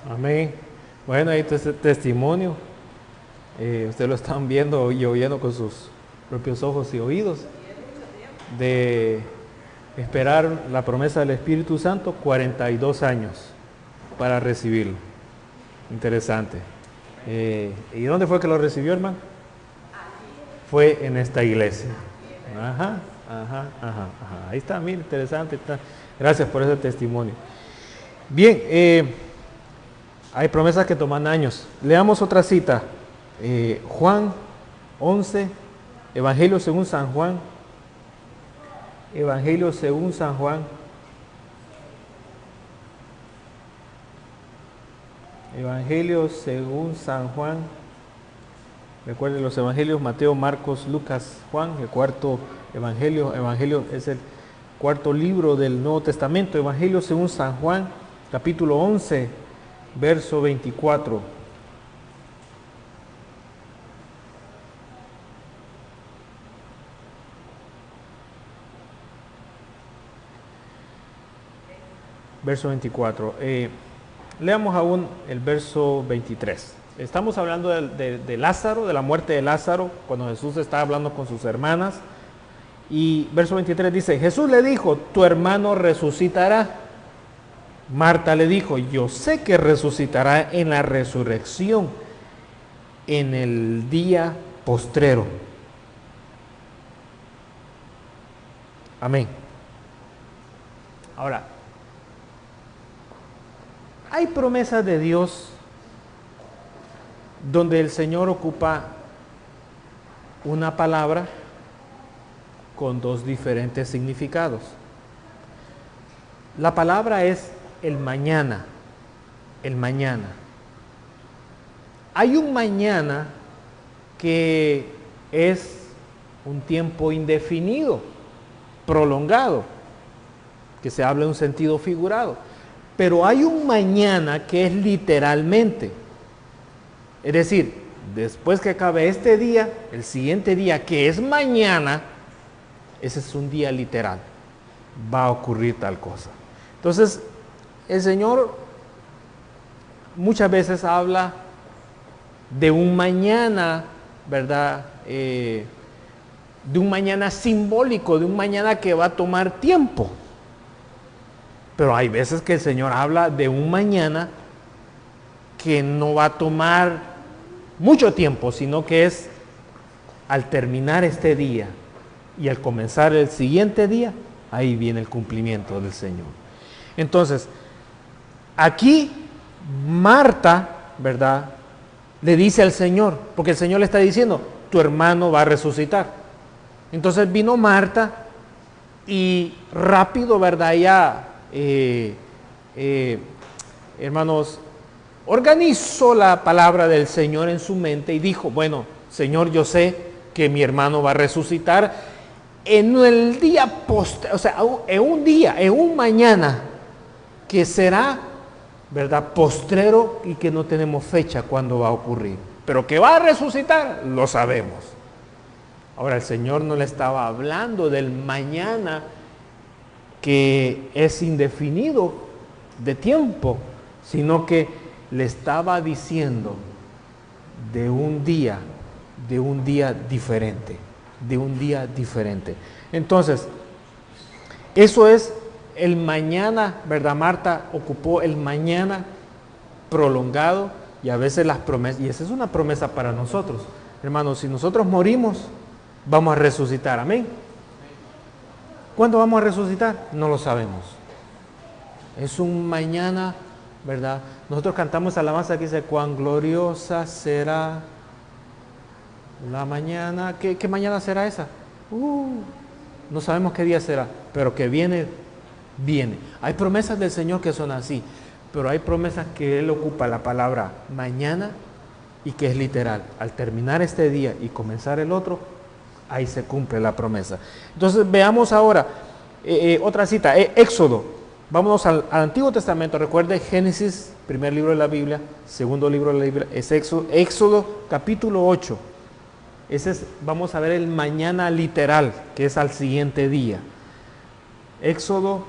Amén. Bueno, ahí está este testimonio. Ustedes lo están viendo y oyendo con sus propios ojos y oídos. De esperar la promesa del Espíritu Santo 42 años para recibirlo. Interesante. ¿Y dónde fue que lo recibió, hermano? Fue en esta iglesia. Ajá. Ahí está, mira, interesante. Está. Gracias por ese testimonio. Bien, hay promesas que toman años. Leamos otra cita. Juan 11, Evangelio según San Juan. Evangelio según San Juan. Evangelio según San Juan. Recuerden los evangelios: Mateo, Marcos, Lucas, Juan. El cuarto evangelio. Evangelio es el cuarto libro del Nuevo Testamento. Evangelio según San Juan, capítulo 11, verso 24. Verso 24. Leamos aún el verso 23. Estamos hablando de Lázaro, de la muerte de Lázaro, cuando Jesús está hablando con sus hermanas. Y verso 23 dice: Jesús le dijo, tu hermano resucitará. Marta le dijo, yo sé que resucitará en la resurrección, en el día postrero. Amén. Ahora, hay promesas de Dios donde el Señor ocupa una palabra con dos diferentes significados. La palabra es el mañana, el mañana. Hay un mañana que es un tiempo indefinido, prolongado, que se habla en un sentido figurado. Pero hay un mañana que es literalmente. Es decir, después que acabe este día, el siguiente día, que es mañana, ese es un día literal. Va a ocurrir tal cosa. Entonces, el Señor muchas veces habla de un mañana, ¿verdad? De un mañana simbólico, de un mañana que va a tomar tiempo. Pero hay veces que el Señor habla de un mañana que no va a tomar mucho tiempo, sino que es al terminar este día y al comenzar el siguiente día, ahí viene el cumplimiento del Señor. Entonces, aquí Marta, ¿verdad?, le dice al Señor, porque el Señor le está diciendo, tu hermano va a resucitar. Entonces vino Marta y rápido, ¿verdad?, ya hermanos, organizó la palabra del Señor en su mente y dijo, bueno, Señor, yo sé que mi hermano va a resucitar en el día posterior, o sea, en un día, en un mañana, que será, ¿verdad?, postrero y que no tenemos fecha cuando va a ocurrir. Pero que va a resucitar, lo sabemos. Ahora, el Señor no le estaba hablando del mañana que es indefinido de tiempo, sino que le estaba diciendo de un día diferente, de un día diferente. Entonces, eso es el mañana, ¿verdad? Marta ocupó el mañana prolongado y a veces las promesas, y esa es una promesa para nosotros. Hermanos, si nosotros morimos, vamos a resucitar, amén. ¿Cuándo vamos a resucitar? No lo sabemos. Es un mañana, ¿verdad? Nosotros cantamos alabanza que dice, cuán gloriosa será la mañana. ¿Qué mañana será esa? No sabemos qué día será, pero que viene, viene. Hay promesas del Señor que son así, pero hay promesas que Él ocupa la palabra mañana y que es literal. Al terminar este día y comenzar el otro, ahí se cumple la promesa. Entonces veamos ahora otra cita, Éxodo. Vámonos al Antiguo Testamento. Recuerde Génesis, primer libro de la Biblia, segundo libro de la Biblia, es Éxodo capítulo 8. Vamos a ver el mañana literal, que es al siguiente día. Éxodo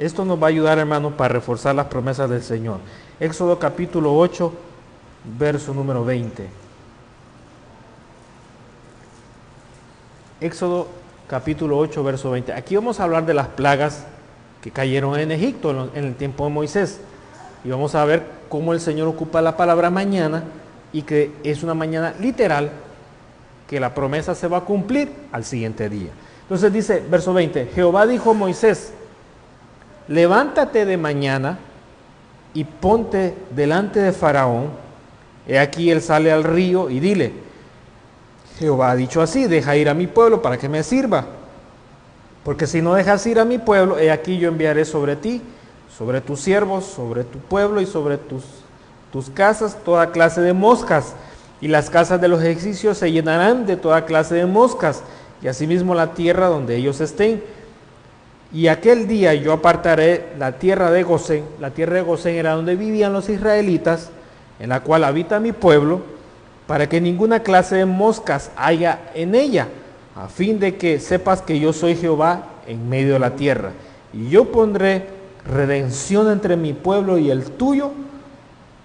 Esto nos va a ayudar, hermanos, para reforzar las promesas del Señor. Éxodo capítulo 8, verso número 20. Éxodo capítulo 8, verso 20. Aquí vamos a hablar de las plagas que cayeron en Egipto en el tiempo de Moisés. Y vamos a ver cómo el Señor ocupa la palabra mañana y que es una mañana literal, que la promesa se va a cumplir al siguiente día. Entonces dice, verso 20, Jehová dijo a Moisés, levántate de mañana y ponte delante de Faraón. He aquí él sale al río y dile, Jehová ha dicho así, deja ir a mi pueblo para que me sirva. Porque si no dejas ir a mi pueblo, he aquí yo enviaré sobre ti, sobre tus siervos, sobre tu pueblo y sobre tus casas toda clase de moscas. Y las casas de los egipcios se llenarán de toda clase de moscas, y asimismo la tierra donde ellos estén. Y aquel día yo apartaré la tierra de Gosén. La tierra de Gosén era donde vivían los israelitas, en la cual habita mi pueblo, para que ninguna clase de moscas haya en ella, a fin de que sepas que yo soy Jehová en medio de la tierra. Y yo pondré redención entre mi pueblo y el tuyo.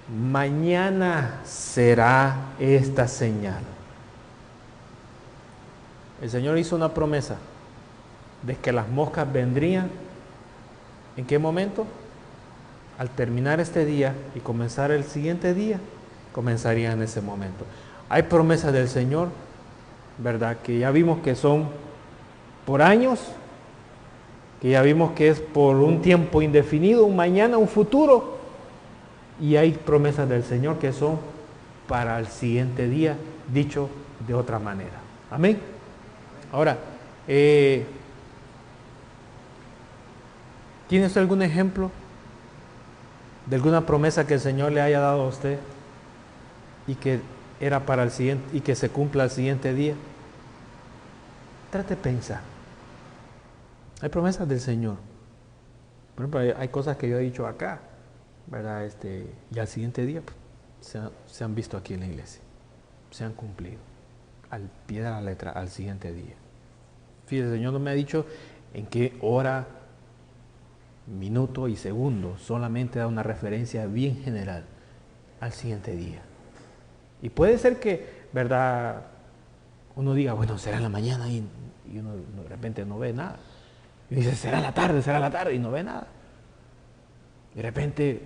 Mañana será esta señal. El Señor hizo una promesa de que las moscas vendrían. ¿En qué momento? Al terminar este día y comenzar el siguiente día, comenzarían en ese momento. Hay promesas del Señor, ¿verdad? Que ya vimos que son por años, que ya vimos que es por un tiempo indefinido, un mañana, un futuro. Y hay promesas del Señor que son para el siguiente día, dicho de otra manera. Amén. Ahora, ¿tiene usted algún ejemplo de alguna promesa que el Señor le haya dado a usted y que era para el siguiente y que se cumpla el siguiente día? Trate de pensar. Hay promesas del Señor. Por ejemplo, hay cosas que yo he dicho acá, ¿verdad? Y al siguiente día se han visto aquí en la iglesia, se han cumplido al pie de la letra al siguiente día. Fíjese, el Señor no me ha dicho en qué hora, minuto y segundo, solamente da una referencia bien general al siguiente día. Y puede ser que, ¿verdad?, uno diga, bueno, será en la mañana y uno de repente no ve nada. Y dice, será la tarde y no ve nada. De repente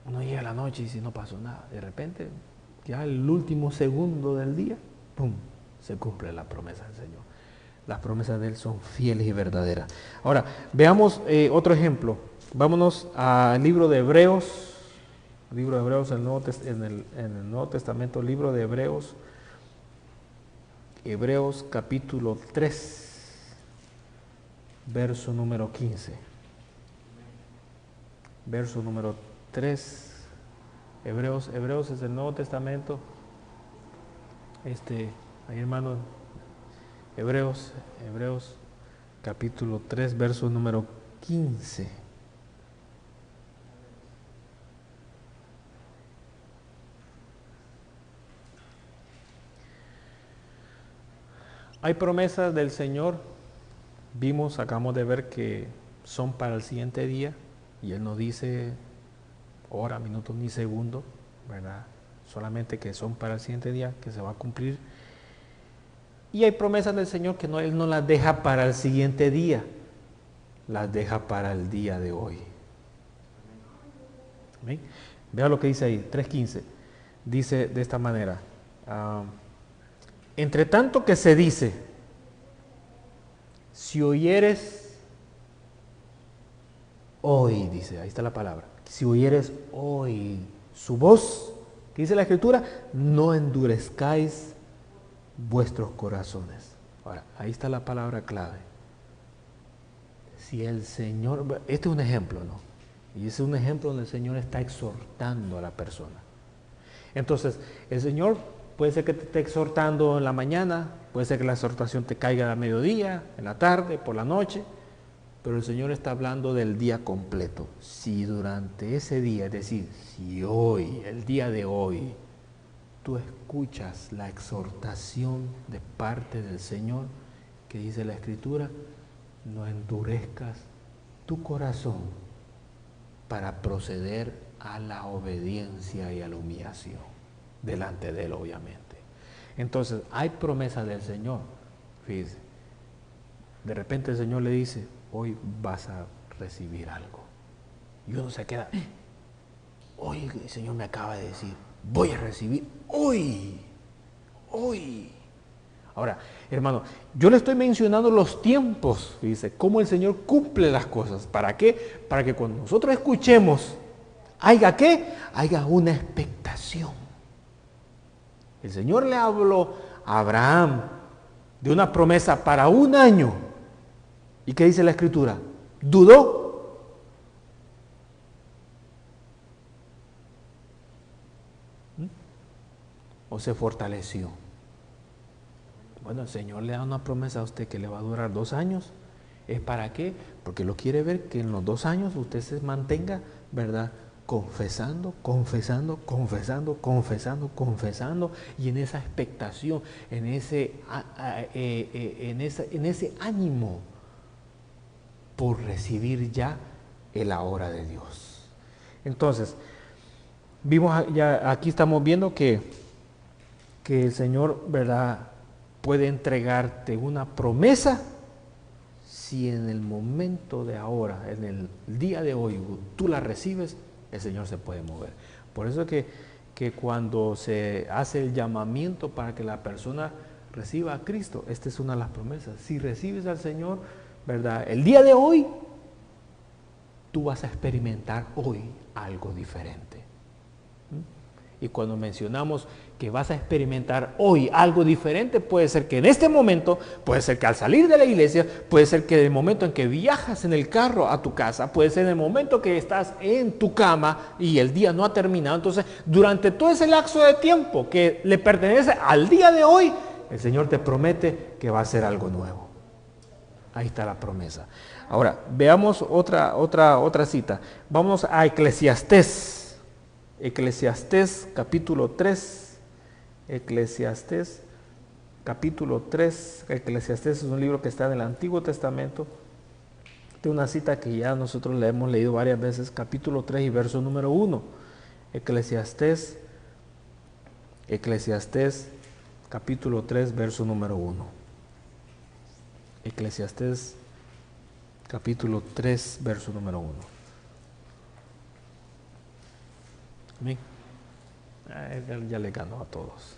uno llega a la noche y dice, no pasó nada. De repente, ya el último segundo del día, ¡pum!, se cumple la promesa del Señor. Las promesas de Él son fieles y verdaderas. Ahora, veamos otro ejemplo. Vámonos al libro de Hebreos. Libro de Hebreos en el Nuevo Testamento, libro de Hebreos. Hebreos capítulo 3, verso número 15. Verso número 3. Hebreos es el Nuevo Testamento. Ahí, hermano, Hebreos capítulo 3, verso número 15. Hay promesas del Señor, acabamos de ver que son para el siguiente día, y Él no dice hora, minuto ni segundo, ¿verdad? Solamente que son para el siguiente día, que se va a cumplir. Y hay promesas del Señor que Él no las deja para el siguiente día, las deja para el día de hoy. ¿Amén? Vea lo que dice ahí, 3:15. Dice de esta manera, entre tanto que se dice, si oyeres hoy, dice, ahí está la palabra, si oyeres hoy su voz, ¿qué dice la Escritura? No endurezcáis vuestros corazones. Ahora, ahí está la palabra clave. Si el Señor, este es un ejemplo, ¿no? Y es un ejemplo donde el Señor está exhortando a la persona. Entonces, el Señor puede ser que te esté exhortando en la mañana, puede ser que la exhortación te caiga a mediodía, en la tarde, por la noche, pero el Señor está hablando del día completo. Si durante ese día, es decir, si hoy, el día de hoy, tú escuchas la exhortación de parte del Señor, que dice la Escritura, no endurezcas tu corazón para proceder a la obediencia y a la humillación delante de Él, obviamente. Entonces, hay promesas del Señor. Fíjese, de repente el Señor le dice, hoy vas a recibir algo. Y uno se queda, hoy el Señor me acaba de decir, voy a recibir hoy. Ahora, hermano, yo le estoy mencionando los tiempos, dice, cómo el Señor cumple las cosas. ¿Para qué? Para que cuando nosotros escuchemos, ¿haya qué? Haya una expectación. El Señor le habló a Abraham de una promesa para un año. ¿Y qué dice la Escritura? ¿Dudó? ¿O se fortaleció? Bueno, el Señor le da una promesa a usted que le va a durar 2 años. ¿Es para qué? Porque lo quiere ver que en los 2 años usted se mantenga, ¿verdad? Confesando y en esa expectación, en ese ánimo por recibir ya el ahora de Dios. Entonces, aquí estamos viendo que el Señor, ¿verdad?, puede entregarte una promesa si en el momento de ahora, en el día de hoy, tú la recibes, el Señor se puede mover. Por eso que cuando se hace el llamamiento para que la persona reciba a Cristo, esta es una de las promesas. Si recibes al Señor, ¿verdad?, el día de hoy, tú vas a experimentar hoy algo diferente. Y cuando mencionamos que vas a experimentar hoy algo diferente, puede ser que en este momento, puede ser que al salir de la iglesia, puede ser que en el momento en que viajas en el carro a tu casa, puede ser en el momento que estás en tu cama y el día no ha terminado. Entonces, durante todo ese lapso de tiempo que le pertenece al día de hoy, el Señor te promete que va a hacer algo nuevo. Ahí está la promesa. Ahora, veamos otra cita. Vamos a Eclesiastés. Eclesiastés capítulo 3. Eclesiastés capítulo 3. Eclesiastés es un libro que está en el Antiguo Testamento. De una cita que ya nosotros le hemos leído varias veces, capítulo 3 y verso número 1. Eclesiastés capítulo 3, verso número 1. Eclesiastés capítulo 3, verso número 1. Amén. Ya le ganó a todos.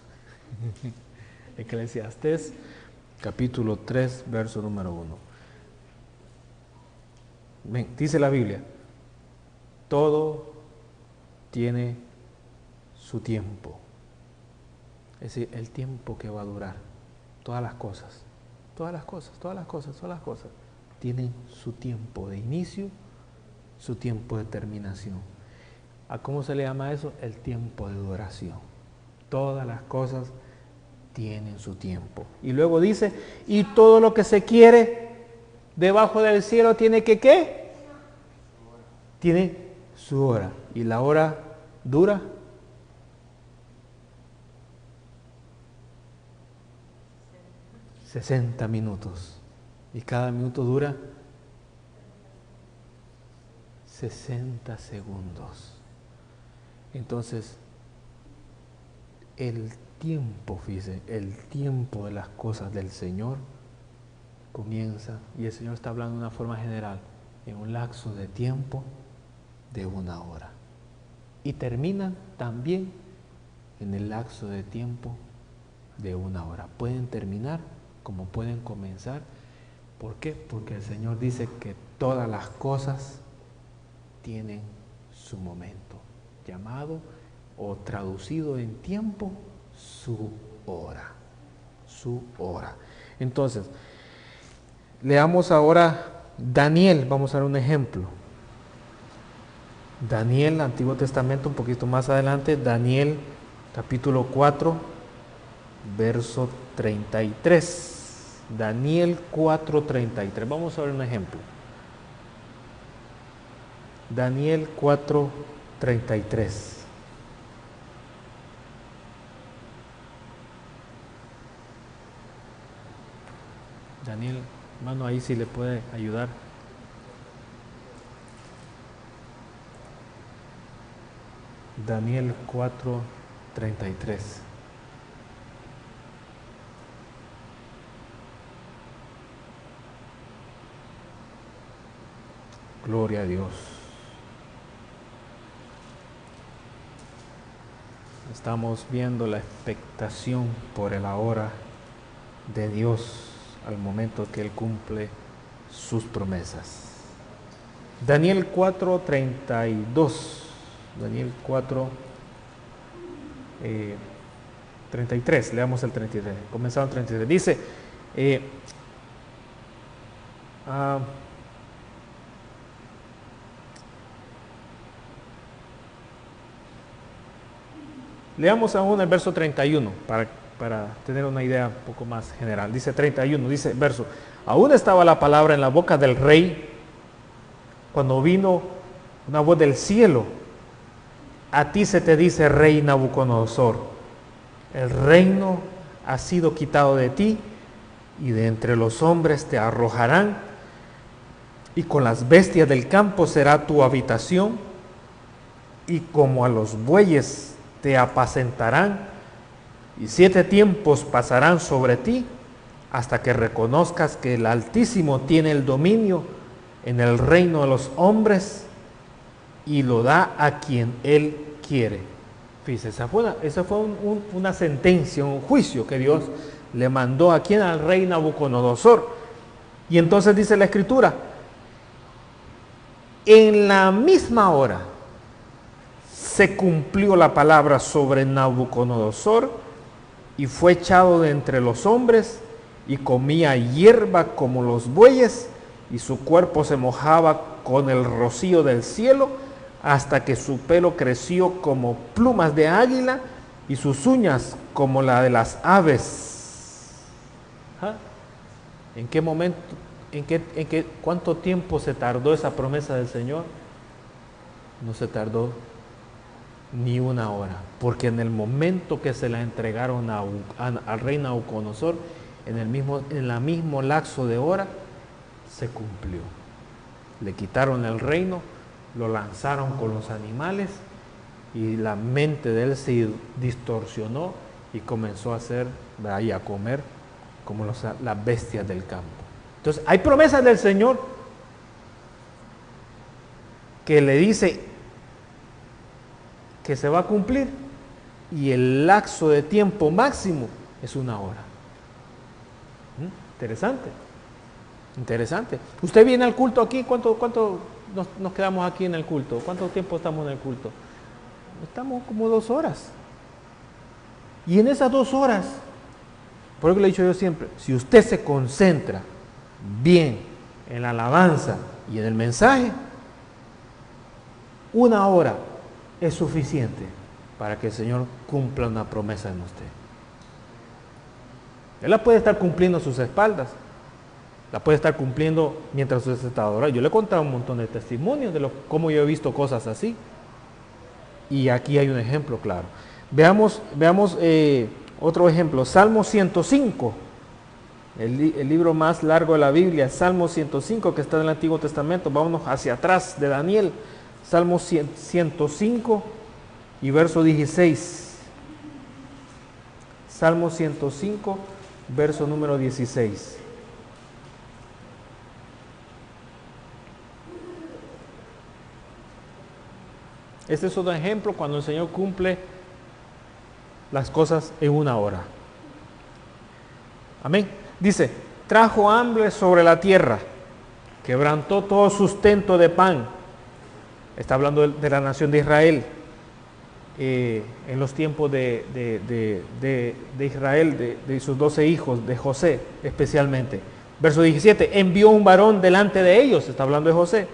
Eclesiastés capítulo 3, verso número 1. Ven, dice la Biblia, todo tiene su tiempo. Es decir, el tiempo que va a durar. Todas las cosas tienen su tiempo de inicio, su tiempo de terminación. ¿A cómo se le llama eso? El tiempo de duración. Todas las cosas tienen su tiempo. Y luego dice, y todo lo que se quiere debajo del cielo tiene que ¿qué? Tiene su hora. ¿Y la hora dura? $60 minutos. Y cada minuto dura 60 segundos. Entonces, el tiempo, fíjese, el tiempo de las cosas del Señor comienza, y el Señor está hablando de una forma general, en un lapso de tiempo de 1 hora. Y termina también en el lapso de tiempo de 1 hora. Pueden terminar como pueden comenzar. ¿Por qué? Porque el Señor dice que todas las cosas tienen su momento, llamado o traducido en tiempo, su hora. Su hora. Entonces, leamos ahora Daniel, vamos a dar un ejemplo. Daniel, Antiguo Testamento, un poquito más adelante, Daniel capítulo 4, verso 33. Daniel 4:33. Vamos a ver un ejemplo. Daniel 4:33. Daniel, hermano, ahí sí le puede ayudar. Daniel 4:33. Gloria a Dios. Estamos viendo la expectación por el ahora de Dios al momento que Él cumple sus promesas. Daniel 4:32. Daniel 4:33. Leamos el 33. Comenzamos el 33. Dice, leamos aún el verso 31 para tener una idea un poco más general. Dice 31, dice verso, aún estaba la palabra en la boca del rey cuando vino una voz del cielo. A ti se te dice, rey Nabucodonosor, el reino ha sido quitado de ti y de entre los hombres te arrojarán y con las bestias del campo será tu habitación y como a los bueyes te apacentarán y 7 tiempos pasarán sobre ti hasta que reconozcas que el Altísimo tiene el dominio en el reino de los hombres y lo da a quien Él quiere. Fíjese, esa fue una sentencia, un juicio que Dios le mandó a quien, al rey Nabucodonosor. Y entonces dice la Escritura, en la misma hora se cumplió la palabra sobre Nabucodonosor y fue echado de entre los hombres y comía hierba como los bueyes y su cuerpo se mojaba con el rocío del cielo hasta que su pelo creció como plumas de águila y sus uñas como la de las aves. ¿Ah? ¿En qué momento, cuánto tiempo se tardó esa promesa del Señor? No se tardó ni una hora, porque en el momento que se la entregaron al rey Nabucodonosor, en el mismo lapso de hora, se cumplió. Le quitaron el reino, lo lanzaron con los animales y la mente de él se distorsionó y comenzó a hacer y a comer como las bestias del campo. Entonces, hay promesas del Señor que le dice que se va a cumplir y el lapso de tiempo máximo es una hora. Interesante. Interesante. Usted viene al culto aquí, ¿cuánto nos quedamos aquí en el culto? ¿Cuánto tiempo estamos en el culto? Estamos como 2 horas. Y en esas 2 horas, por eso le he dicho yo siempre, si usted se concentra bien en la alabanza y en el mensaje, 1 hora es suficiente para que el Señor cumpla una promesa en usted. Él la puede estar cumpliendo a sus espaldas, la puede estar cumpliendo mientras usted está adorando. Yo le he contado un montón de testimonios de cómo yo he visto cosas así. Y aquí hay un ejemplo claro. Veamos otro ejemplo. Salmo 105, el libro más largo de la Biblia, Salmo 105, que está en el Antiguo Testamento. Vámonos hacia atrás de Daniel. Salmo 105 y verso 16. Salmo 105, verso número 16. Este es otro ejemplo cuando el Señor cumple las cosas en 1 hora. Amén. Dice, trajo hambre sobre la tierra, quebrantó todo sustento de pan. Está hablando de la nación de Israel. En los tiempos de Israel, de sus 12 hijos, de José especialmente. Verso 17, envió un varón delante de ellos, está hablando de José,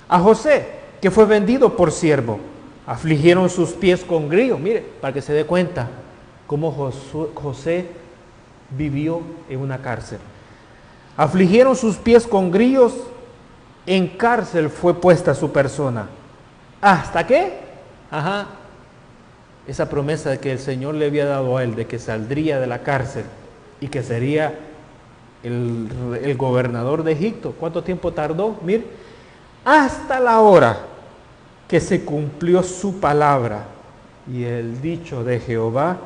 a José, que fue vendido por siervo. Afligieron sus pies con grillo. Mire, para que se dé cuenta cómo José vivió en una cárcel. Afligieron sus pies con grillos, en cárcel fue puesta su persona. ¿Hasta qué? Esa promesa de que el Señor le había dado a él, de que saldría de la cárcel y que sería el gobernador de Egipto. ¿Cuánto tiempo tardó? Mire, hasta la hora que se cumplió su palabra y el dicho de Jehová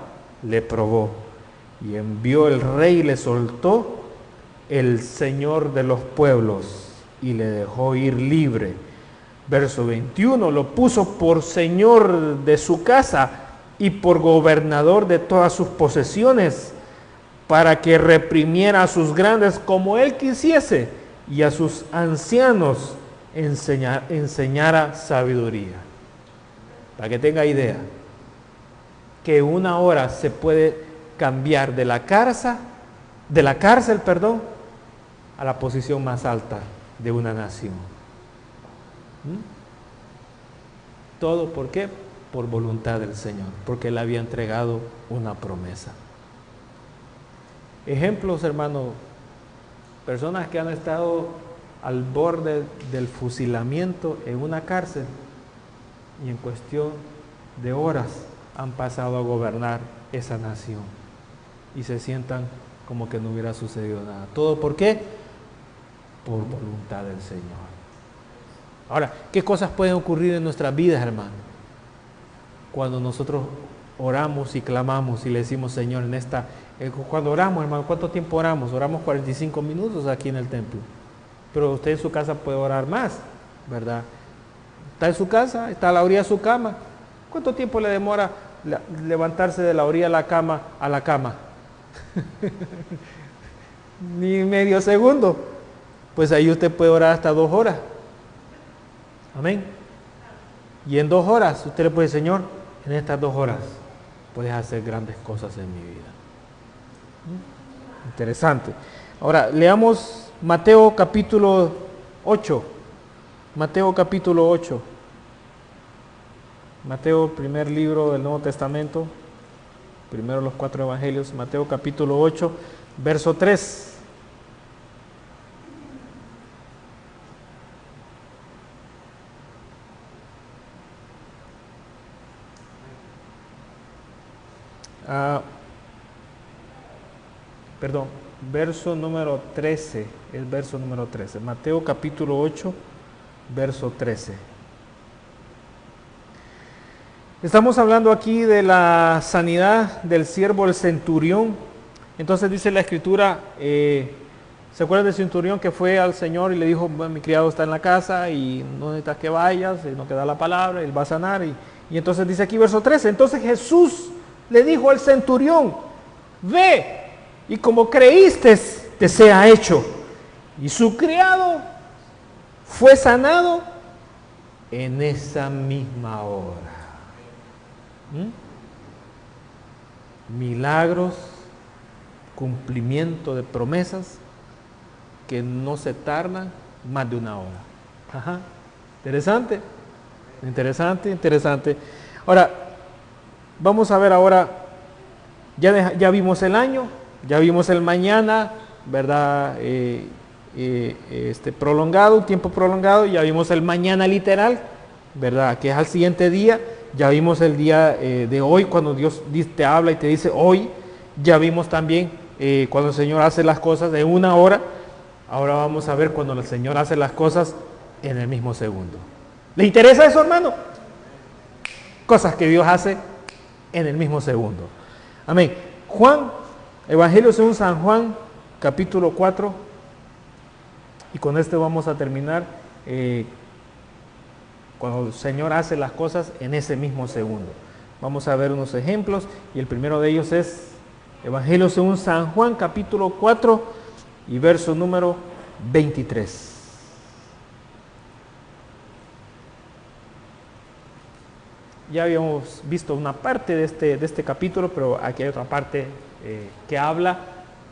le probó. Y envió el rey y le soltó el Señor de los pueblos y le dejó ir libre. Verso 21, lo puso por señor de su casa y por gobernador de todas sus posesiones, para que reprimiera a sus grandes como él quisiese y a sus ancianos enseñara sabiduría. Para que tenga idea, que una hora se puede cambiar de la cárcel, a la posición más alta de una nación. ¿Todo por qué? Por voluntad del Señor, porque Él había entregado una promesa. Ejemplos, hermano, personas que han estado al borde del fusilamiento en una cárcel y en cuestión de horas han pasado a gobernar esa nación y se sientan como que no hubiera sucedido nada. ¿Todo por qué? Por voluntad del Señor. Ahora, ¿qué cosas pueden ocurrir en nuestras vidas, hermano? Cuando nosotros oramos y clamamos y le decimos, Señor, cuando oramos, hermano, ¿cuánto tiempo oramos? Oramos 45 minutos aquí en el templo. Pero usted en su casa puede orar más, ¿verdad? Está en su casa, está a la orilla de su cama. ¿Cuánto tiempo le demora levantarse de la orilla de la cama a la cama? Ni medio segundo. Pues ahí usted puede orar hasta 2 horas. Amén. Y en 2 horas usted le puede decir, Señor, en estas 2 horas puedes hacer grandes cosas en mi vida. Interesante. Ahora, leamos Mateo capítulo 8. Mateo capítulo 8. Mateo, primer libro del Nuevo Testamento. Primero los 4 evangelios. Mateo capítulo 8, verso 3. Verso número 13, el verso número 13. Mateo capítulo 8, verso 13. Estamos hablando aquí de la sanidad del siervo, el centurión. Entonces dice la escritura, ¿se acuerdan del centurión que fue al Señor y le dijo, bueno, mi criado está en la casa y no necesitas que vayas, no te da la palabra, él va a sanar? Y entonces dice aquí verso 13, entonces Jesús le dijo al centurión, ve, y como creíste, te sea hecho. Y su criado fue sanado en esa misma hora. Milagros, cumplimiento de promesas que no se tardan más de 1 hora. Ajá. Interesante. Ahora, vamos a ver ahora, ya vimos el año, ya vimos el mañana, ¿verdad? Prolongado, un tiempo prolongado, ya vimos el mañana literal, ¿verdad? Que es al siguiente día. Ya vimos el día de hoy, cuando Dios te habla y te dice hoy. Ya vimos también cuando el Señor hace las cosas en 1 hora. Ahora vamos a ver cuando el Señor hace las cosas en el mismo segundo. ¿Le interesa eso, hermano? Cosas que Dios hace en el mismo segundo. Amén. Juan, Evangelio según San Juan, capítulo 4. Y con esto vamos a terminar. Cuando el Señor hace las cosas en ese mismo segundo. Vamos a ver unos ejemplos y el primero de ellos es Evangelio según San Juan capítulo 4 y verso número 23. Ya habíamos visto una parte de este capítulo, pero aquí hay otra parte que habla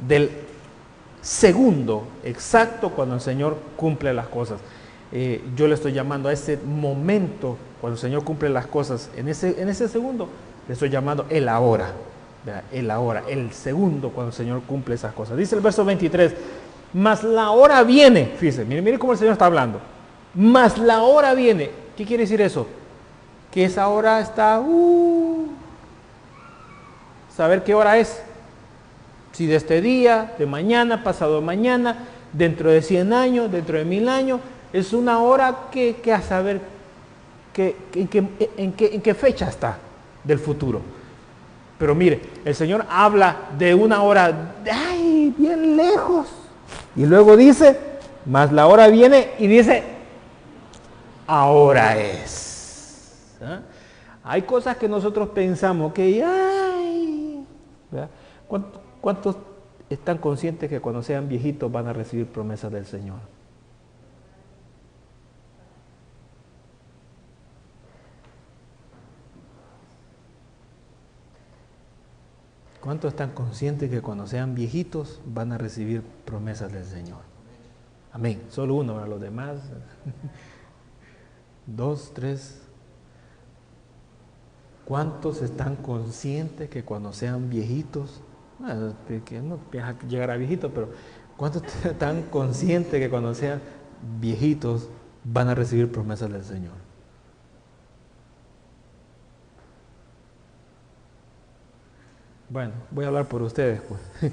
del segundo exacto cuando el Señor cumple las cosas. Yo le estoy llamando a ese momento cuando el Señor cumple las cosas en ese segundo, le estoy llamando el ahora, ¿verdad? El ahora, el segundo cuando el Señor cumple esas cosas. Dice el verso 23, mas la hora viene, fíjense, miren cómo el Señor está hablando, mas la hora viene. ¿Qué quiere decir eso? Que esa hora está, saber qué hora es, si de este día, de mañana, pasado mañana, dentro de 100 años, dentro de 1000 años. Es una hora que a saber en qué fecha está. del futuro. Pero mire, el Señor habla de una hora, ¡ay!, bien lejos. Y luego dice, mas la hora viene y dice, ahora es. ¿Ah? Hay cosas que nosotros pensamos que, ¡ay! ¿Verdad? ¿Cuántos están conscientes que cuando sean viejitos van a recibir promesas del Señor? ¿Cuántos están conscientes que cuando sean viejitos van a recibir promesas del Señor? Amén. Solo uno, para los demás. 2, 3. ¿Cuántos están conscientes que cuando sean viejitos, que no piensa llegar a viejitos, pero cuántos están conscientes que cuando sean viejitos van a recibir promesas del Señor? Bueno, voy a hablar por ustedes, pues.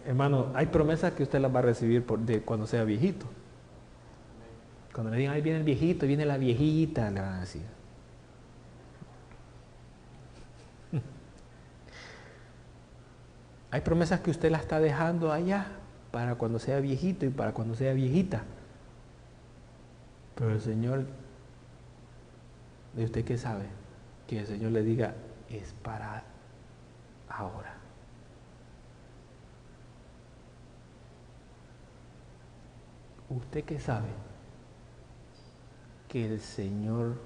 Hermano, hay promesas que usted las va a recibir de cuando sea viejito. Cuando le digan, ahí viene el viejito, viene la viejita, le van a decir. Hay promesas que usted las está dejando allá para cuando sea viejito y para cuando sea viejita. Pero el Señor, ¿de usted qué sabe? Que el Señor le diga, es para ahora. ¿Usted qué sabe? Que el Señor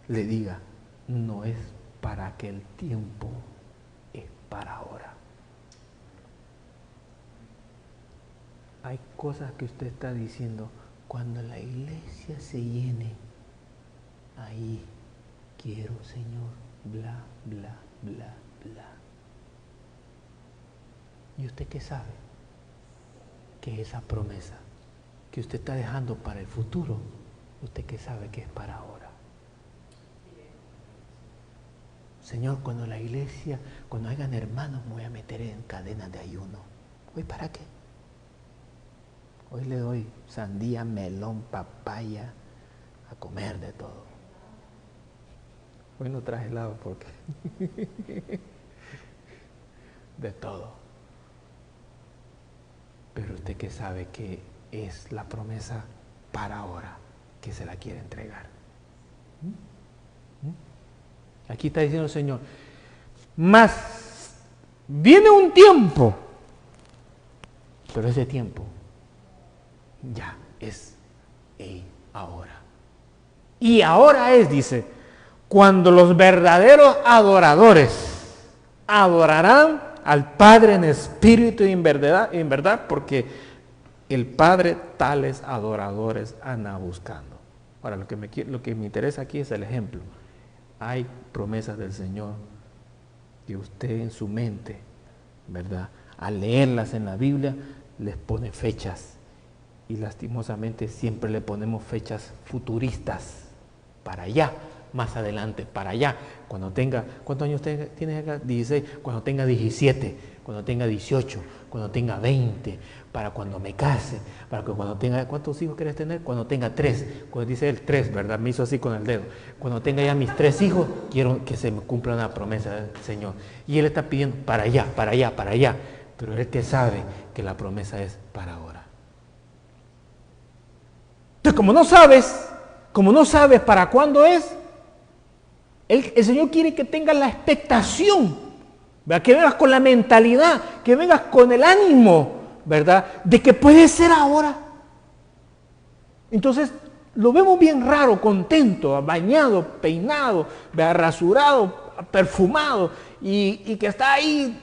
le diga, no es para aquel tiempo, es para ahora. Hay cosas que usted está diciendo, cuando la iglesia se llene, ahí quiero, Señor, bla, bla, bla, bla. ¿Y usted qué sabe? Que esa promesa que usted está dejando para el futuro, usted qué sabe que es para ahora. Señor, cuando la iglesia, cuando hagan hermanos, me voy a meter en cadenas de ayuno. ¿Hoy para qué? Hoy le doy sandía, melón, papaya, a comer de todo. Hoy no traje helado porque de todo. Pero usted que sabe que es la promesa para ahora que se la quiere entregar. Aquí está diciendo el Señor, mas viene un tiempo, pero ese tiempo ya es ahora. Y ahora es, dice, cuando los verdaderos adoradores adorarán al Padre en espíritu y en verdad, porque el Padre tales adoradores anda buscando. Ahora, lo que me interesa aquí es el ejemplo. Hay promesas del Señor que usted en su mente, ¿verdad?, al leerlas en la Biblia, les pone fechas. Y lastimosamente siempre le ponemos fechas futuristas, para allá, más adelante, para allá. Cuando tenga, ¿cuántos años tiene acá? 16, cuando tenga 17, cuando tenga 18, cuando tenga 20, para cuando me case, para que cuando tenga, ¿cuántos hijos quieres tener? Cuando tenga 3, cuando dice él 3, ¿verdad? Me hizo así con el dedo. Cuando tenga ya mis 3 hijos, quiero que se me cumpla una promesa del Señor. Y él está pidiendo para allá, para allá, para allá. Pero él que sabe que la promesa es para ahora. Entonces, como no sabes para cuándo es, el Señor quiere que tengas la expectación, ¿verdad?, que vengas con la mentalidad, que vengas con el ánimo, ¿verdad?, de que puede ser ahora. Entonces, lo vemos bien raro, contento, bañado, peinado, rasurado, perfumado, y que está ahí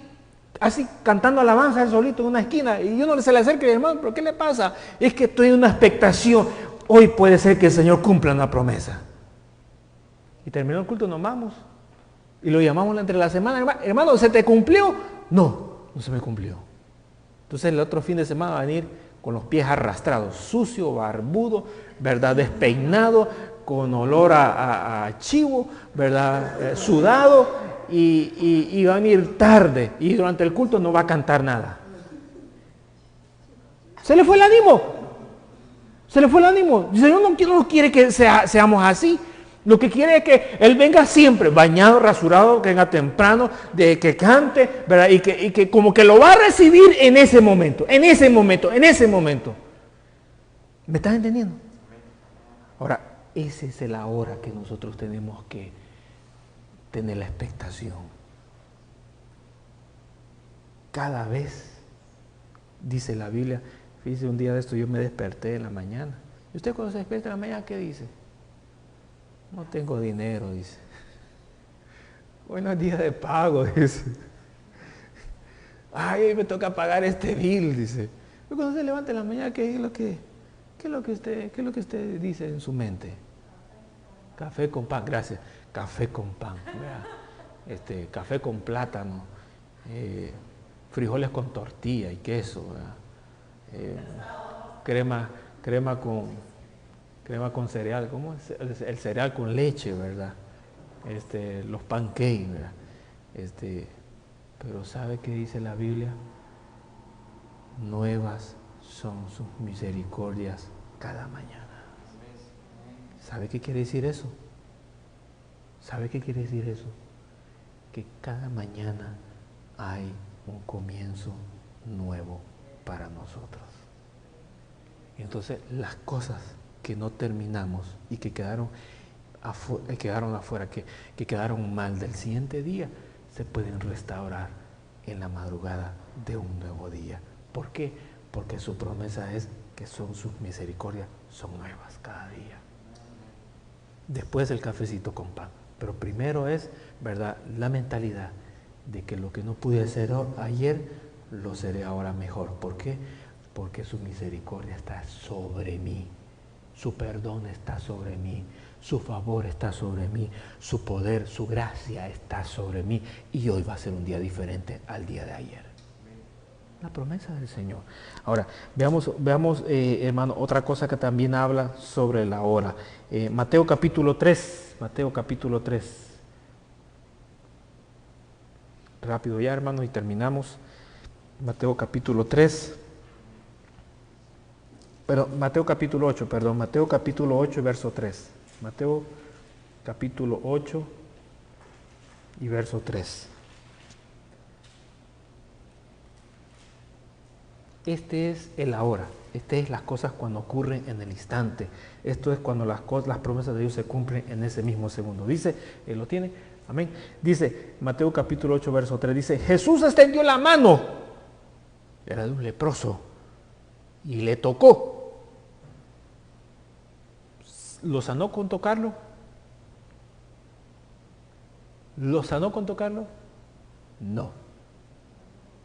así cantando alabanza él solito en una esquina, y yo no se le acerque, hermano, ¿pero qué le pasa? Es que estoy en una expectación. Hoy puede ser que el Señor cumpla una promesa. Y terminó el culto, nos vamos. Y lo llamamos entre la semana. Hermano, ¿se te cumplió? No, no se me cumplió. Entonces el otro fin de semana va a venir con los pies arrastrados, sucio, barbudo, ¿verdad?, despeinado, con olor a chivo, ¿verdad?, sudado, y va a venir tarde. Y durante el culto no va a cantar nada. Se le fue el ánimo. Se le fue el ánimo. El Señor no quiere que seamos así. Lo que quiere es que Él venga siempre, bañado, rasurado, que venga temprano, de que cante, ¿verdad? Y que como que lo va a recibir en ese momento, en ese momento, en ese momento. ¿Me estás entendiendo? Ahora, esa es la hora que nosotros tenemos que tener la expectación. Cada vez, dice la Biblia, fíjese, un día de esto yo me desperté en la mañana. ¿Y usted cuando se despierta en la mañana qué dice? No tengo dinero, dice. Hoy no es día de pago, dice. Ay, hoy me toca pagar este bill, dice. Pero cuando se levanta en la mañana, ¿qué es lo que usted dice en su mente? Café con pan, gracias. Café con pan, ¿verdad? Café con plátano, frijoles con tortilla y queso, ¿verdad? Crema con cereal, ¿cómo es? El cereal con leche, ¿verdad? Los pancakes, ¿verdad? Pero ¿sabe qué dice la Biblia? Nuevas son sus misericordias cada mañana. ¿Sabe qué quiere decir eso? ¿Sabe qué quiere decir eso? Que cada mañana hay un comienzo nuevo para nosotros. Entonces, las cosas que no terminamos y que quedaron afuera, que quedaron mal del siguiente día, se pueden restaurar en la madrugada de un nuevo día. ¿Por qué? Porque su promesa es que son sus misericordias, son nuevas cada día. Después el cafecito con pan. Pero primero es, ¿verdad?, la mentalidad de que lo que no pude hacer ayer, lo seré ahora mejor. ¿Por qué? Porque su misericordia está sobre mí, su perdón está sobre mí, su favor está sobre mí, su poder, su gracia está sobre mí, y hoy va a ser un día diferente al día de ayer. La promesa del Señor. Ahora, veamos, hermano, otra cosa que también habla sobre la hora. Mateo capítulo 3. Rápido ya, hermano, y terminamos. Mateo capítulo 3. Pero Mateo capítulo 8, perdón. Mateo capítulo 8, verso 3. Mateo capítulo 8 y verso 3. Este es el ahora, es las cosas cuando ocurren en el instante. Esto es cuando las promesas de Dios se cumplen en ese mismo segundo. Dice, ¿lo tiene? Amén. Dice, Mateo capítulo 8, verso 3, dice, Jesús extendió la mano, era de un leproso, y le tocó. ¿Lo sanó con tocarlo? ¿Lo sanó con tocarlo? No,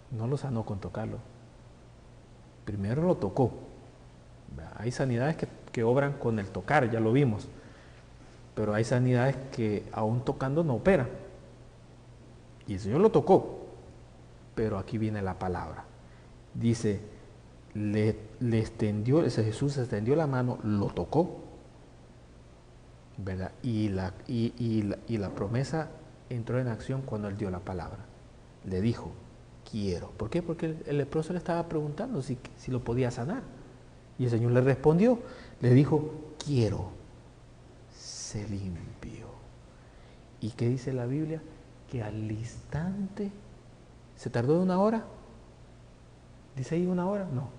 no lo sanó con tocarlo. Primero lo tocó. Hay sanidades que obran con el tocar, ya lo vimos. Pero hay sanidades que aún tocando no operan. Y el Señor lo tocó. Pero aquí viene la palabra. Dice, Jesús extendió la mano, lo tocó, ¿verdad? Y la promesa entró en acción cuando Él dio la palabra. Le dijo, quiero. ¿Por qué? Porque el leproso le estaba preguntando si lo podía sanar. Y el Señor le respondió, le dijo, quiero, se limpió. ¿Y qué dice la Biblia? Que al instante, ¿se tardó 1 hora? ¿Dice ahí 1 hora? No.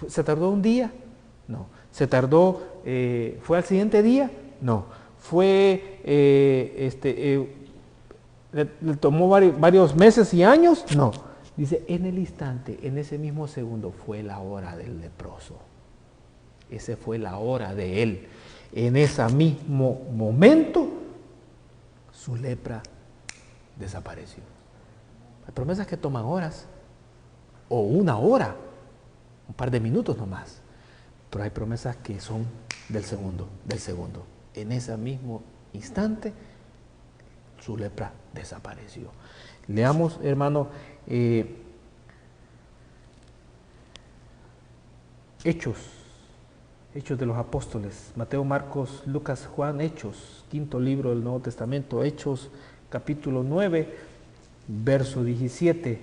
¿Se tardó 1 día? No. ¿Se tardó, fue al siguiente día? No. ¿Fue, le tomó varios meses y años? No. Dice, en el instante, en ese mismo segundo, fue la hora del leproso. Esa fue la hora de él. En ese mismo momento, su lepra desapareció. Hay promesas que toman horas, o 1 hora, un par de minutos nomás. Pero hay promesas que son del segundo. En ese mismo instante, su lepra desapareció. Leamos, hermano, Hechos de los Apóstoles, Mateo, Marcos, Lucas, Juan, Hechos, 5º libro del Nuevo Testamento, Hechos, capítulo 9, verso 17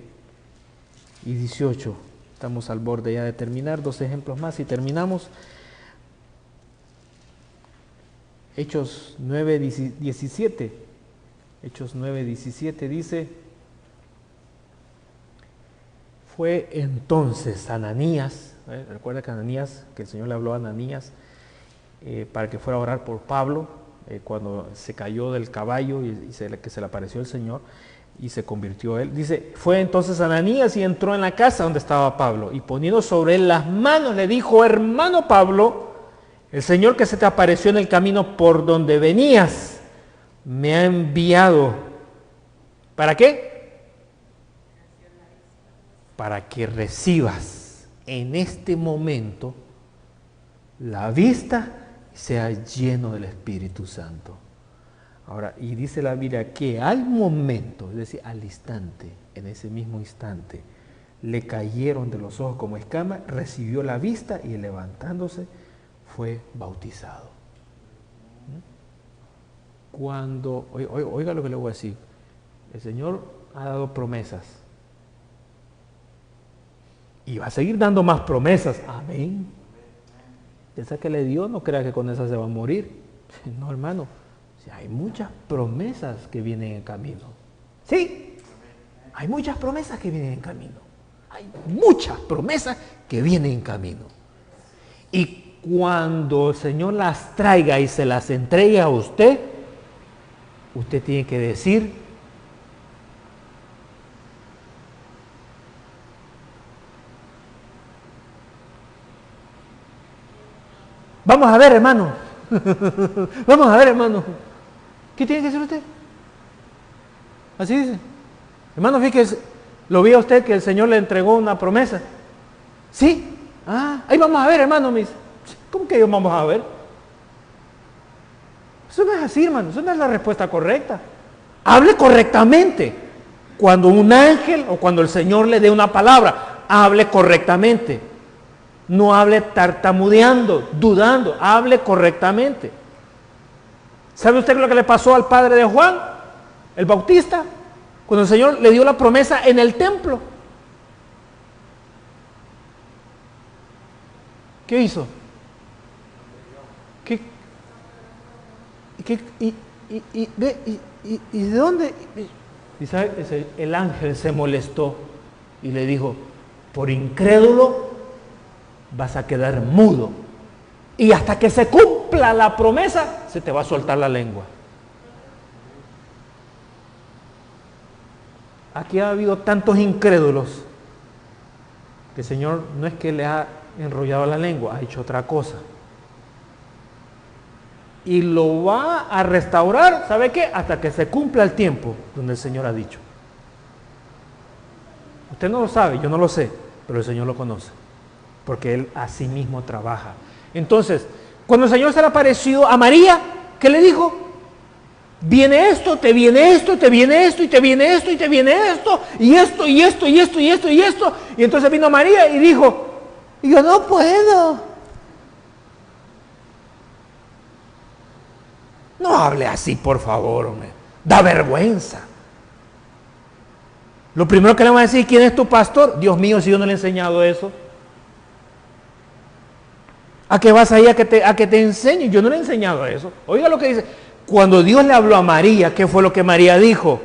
y 18. Estamos al borde ya de terminar, 2 ejemplos más y terminamos. Hechos 9:17. Hechos 9:17 dice: fue entonces Ananías, recuerda que Ananías, que el Señor le habló a Ananías para que fuera a orar por Pablo, cuando se cayó del caballo que se le apareció el Señor y se convirtió él. Dice, fue entonces Ananías y entró en la casa donde estaba Pablo y poniendo sobre él las manos le dijo: hermano Pablo, el Señor que se te apareció en el camino por donde venías me ha enviado. ¿Para qué? Para que recibas en este momento la vista y seas lleno del Espíritu Santo. Ahora, y dice la Biblia que al momento, es decir, al instante, en ese mismo instante, le cayeron de los ojos como escamas, recibió la vista y levantándose fue bautizado. Cuando, oiga lo que le voy a decir, el Señor ha dado promesas y va a seguir dando más promesas. Amén. Esa que le dio, no crea que con esa se va a morir. No, hermano. Hay muchas promesas que vienen en camino. Sí, hay muchas promesas que vienen en camino. Hay muchas promesas que vienen en camino. Y cuando el Señor las traiga y se las entregue a usted, usted tiene que decir: vamos a ver, hermano. Vamos a ver, hermano. ¿Qué tiene que hacer usted? Así dice. Hermano, fíjese, lo vi a usted que el Señor le entregó una promesa. ¿Sí? Ahí vamos a ver, hermano. Me dice, ¿cómo que vamos a ver? Eso no es así, hermano. Eso no es la respuesta correcta. Hable correctamente. Cuando un ángel o cuando el Señor le dé una palabra, hable correctamente. No hable tartamudeando, dudando. Hable correctamente. ¿Sabe usted lo que le pasó al padre de Juan, el Bautista, cuando el Señor le dio la promesa en el templo? ¿Qué hizo? ¿Y de dónde? Y sabe, el ángel se molestó y le dijo: por incrédulo vas a quedar mudo. Y hasta que se cumpla la promesa, se te va a soltar la lengua. Aquí ha habido tantos incrédulos que el Señor no es que le ha enrollado la lengua, ha hecho otra cosa. Y lo va a restaurar, ¿sabe qué? Hasta que se cumpla el tiempo donde el Señor ha dicho. Usted no lo sabe, yo no lo sé, pero el Señor lo conoce, porque Él a sí mismo trabaja. Entonces, cuando el Señor se le apareció a María, ¿qué le dijo? Viene esto, te viene esto, te viene esto, y te viene esto, y te viene esto, y esto, y esto, y esto, y esto, y esto. Y entonces vino María y dijo: yo no puedo. No hable así, por favor, hombre. Da vergüenza. Lo primero que le van a decir: ¿quién es tu pastor? Dios mío, si yo no le he enseñado eso. ¿A qué vas ahí a que te enseñe? Yo no le he enseñado eso. Oiga lo que dice. Cuando Dios le habló a María, ¿qué fue lo que María dijo?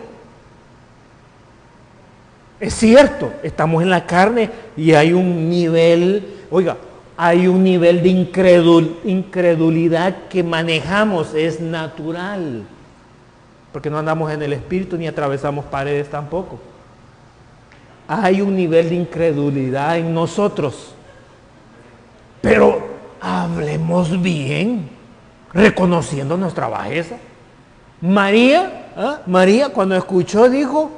Es cierto, estamos en la carne y hay un nivel, hay un nivel de incredulidad que manejamos, es natural. Porque no andamos en el espíritu ni atravesamos paredes tampoco. Hay un nivel de incredulidad en nosotros. Pero hablemos bien, reconociendo nuestra bajeza. María, cuando escuchó, dijo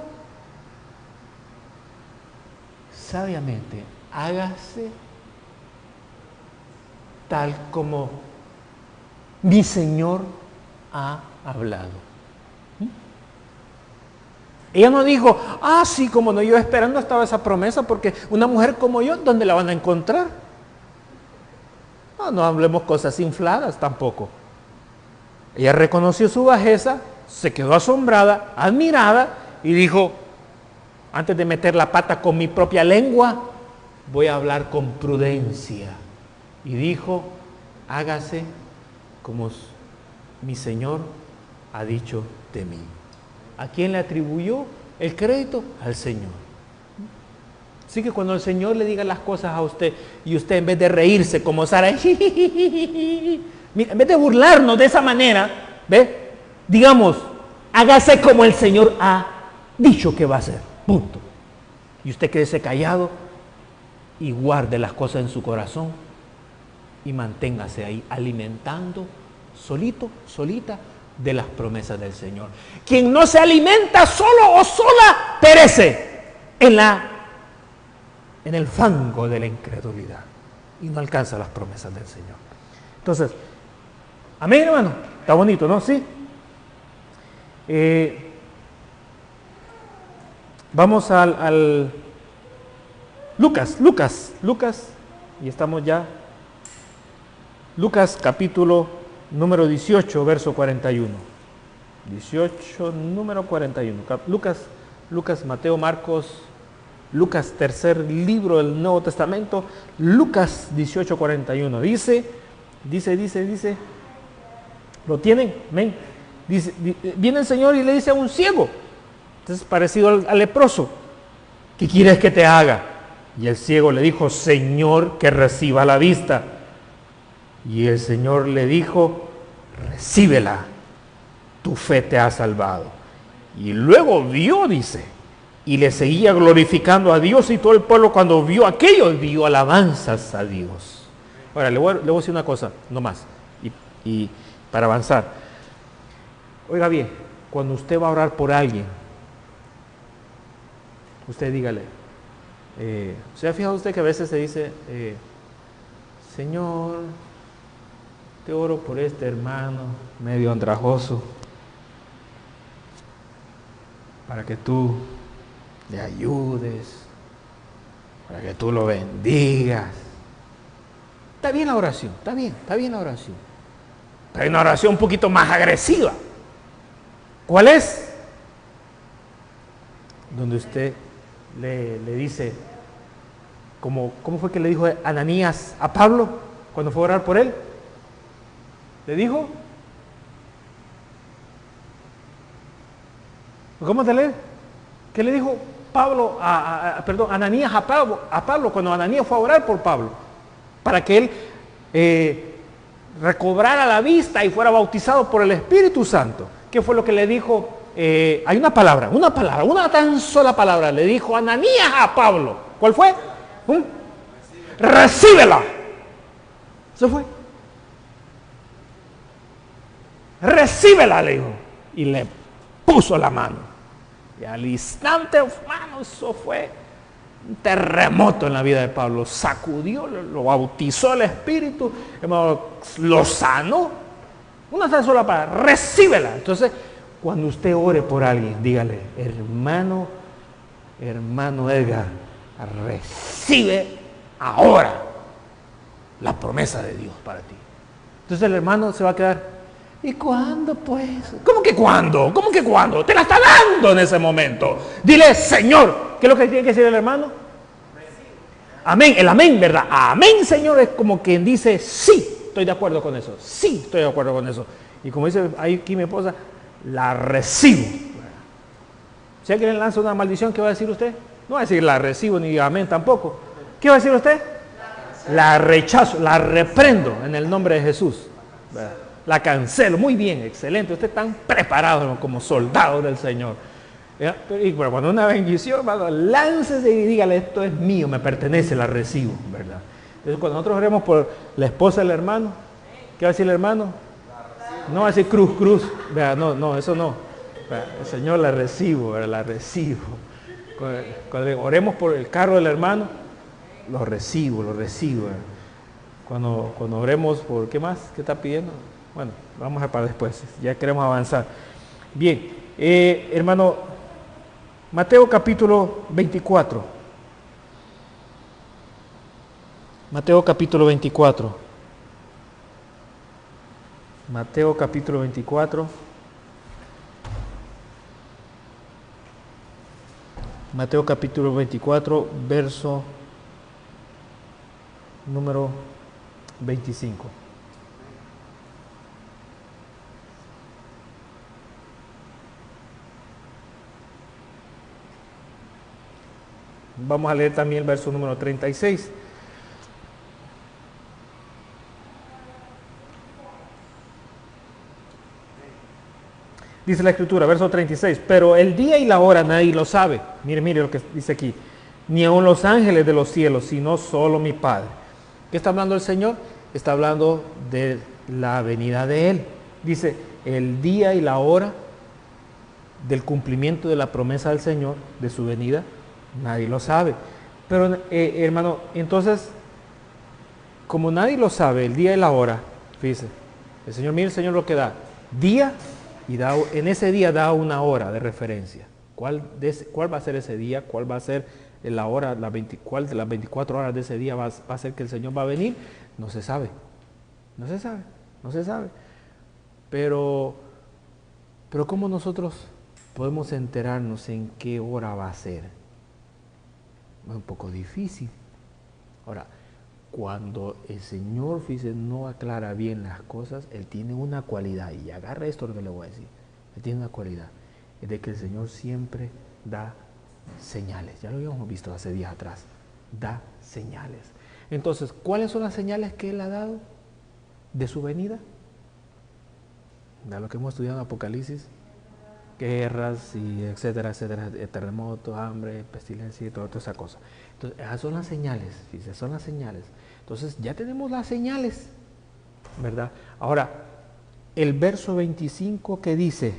sabiamente: hágase tal como mi Señor ha hablado. Ella no dijo: sí, como no, yo esperando estaba esa promesa, porque una mujer como yo, ¿dónde la van a encontrar? No hablemos cosas infladas tampoco. Ella reconoció su bajeza, se quedó asombrada, admirada, y dijo: antes de meter la pata con mi propia lengua, voy a hablar con prudencia. Y dijo: hágase como mi Señor ha dicho de mí. ¿A quién le atribuyó el crédito? Al Señor. Así que cuando el Señor le diga las cosas a usted y usted en vez de reírse como Sara, mira, en vez de burlarnos de esa manera, ¿ve? Digamos, hágase como el Señor ha dicho que va a hacer. Punto. Y usted quédese callado y guarde las cosas en su corazón y manténgase ahí alimentando solito, solita de las promesas del Señor. Quien no se alimenta solo o sola perece en el fango de la incredulidad y no alcanza las promesas del Señor. Entonces, amén, hermano. Está bonito, ¿no? Sí. Vamos al Lucas, y estamos ya. Lucas capítulo número 18, verso 41. 18, número 41. Lucas, Mateo, Marcos, Lucas, tercer libro del Nuevo Testamento. Lucas 18, 41. Dice. ¿Lo tienen? Amén. Dice, viene el Señor y le dice a un ciego, entonces parecido al leproso, ¿qué quieres que te haga? Y el ciego le dijo, Señor, que reciba la vista. Y el Señor le dijo, recíbela, tu fe te ha salvado. Y luego vio, dice, y le seguía glorificando a Dios, y todo el pueblo cuando vio aquello, dio alabanzas a Dios. Ahora, le voy a decir una cosa, no más, y para avanzar. Oiga bien, cuando usted va a orar por alguien, usted dígale, ¿se ha fijado usted que a veces se dice, Señor, te oro por este hermano medio andrajoso, para que tú le ayudes, para que tú lo bendigas? Está bien la oración, está bien la oración. Pero hay una oración un poquito más agresiva. ¿Cuál es? Donde usted le dice, ¿cómo fue que le dijo Ananías a Pablo cuando fue a orar por él? ¿Le dijo? ¿Cómo te lee? ¿Qué le dijo Ananías a Pablo cuando Ananías fue a orar por Pablo? Para que él recobrara la vista y fuera bautizado por el Espíritu Santo. ¿Qué fue lo que le dijo? Hay una tan sola palabra, le dijo Ananías a Pablo. ¿Cuál fue? Recíbela. Eso fue. Recíbela, le dijo. Y le puso la mano. Y al instante, hermano, eso fue un terremoto en la vida de Pablo. Sacudió, lo bautizó el Espíritu, hermano, lo sanó. Una tan sola palabra, recíbela. Entonces, cuando usted ore por alguien, dígale, hermano Edgar, recibe ahora la promesa de Dios para ti. Entonces el hermano se va a quedar, ¿y cuándo pues? ¿Cómo que cuándo? ¿Cómo que cuándo? Te la está dando en ese momento. Dile, Señor, ¿qué es lo que tiene que decir el hermano? Amén, el amén, ¿verdad? Amén, Señor, es como quien dice, sí, estoy de acuerdo con eso. Sí, estoy de acuerdo con eso. Y como dice aquí mi esposa, la recibo. Si alguien le lanza una maldición, ¿qué va a decir usted? No va a decir la recibo ni amén tampoco. ¿Qué va a decir usted? La rechazo, la reprendo en el nombre de Jesús. ¿Verdad? La cancelo. Muy bien, excelente. Usted está preparado como soldado del Señor. Y bueno, cuando una bendición, láncese y dígale, esto es mío, me pertenece, la recibo, ¿verdad? Entonces cuando nosotros oremos por la esposa del hermano, ¿qué va a decir el hermano? No va a decir cruz, ¿verdad? No, eso no. ¿Verdad? El Señor la recibo, ¿verdad? La recibo. Cuando oremos por el carro del hermano, lo recibo, ¿verdad? Cuando oremos por, ¿qué más? ¿Qué está pidiendo? Bueno, vamos a para después, ya queremos avanzar. Bien, hermano, Mateo capítulo 24. Mateo capítulo 24. Mateo capítulo 24. Mateo capítulo 24, verso número 25. Vamos a leer también el verso número 36. Dice la Escritura, verso 36, pero el día y la hora nadie lo sabe. Mire lo que dice aquí. Ni aun los ángeles de los cielos, sino solo mi Padre. ¿Qué está hablando el Señor? Está hablando de la venida de Él. Dice, el día y la hora del cumplimiento de la promesa del Señor, de su venida, nadie lo sabe. Pero hermano, entonces, como nadie lo sabe, el día y la hora, fíjese, mire el Señor lo que da, día, y en ese día da una hora de referencia. ¿Cuál va a ser ese día? ¿Cuál va a ser la hora? ¿Cuál de las 24 horas de ese día va a ser que el Señor va a venir? No se sabe. No se sabe. No se sabe. Pero ¿cómo nosotros podemos enterarnos en qué hora va a ser? Es un poco difícil. Ahora, cuando el Señor, fíjese, no aclara bien las cosas, Él tiene una cualidad, y agarra esto lo que le voy a decir, Él tiene una cualidad, es de que el Señor siempre da señales. Ya lo habíamos visto hace días atrás, da señales. Entonces, ¿cuáles son las señales que Él ha dado de su venida? De lo que hemos estudiado en Apocalipsis, guerras y etcétera, etcétera, terremotos, hambre, pestilencia y toda esa cosa. Entonces, esas son las señales, fíjense, son las señales. Entonces, ya tenemos las señales, ¿verdad? Ahora, el verso 25 que dice,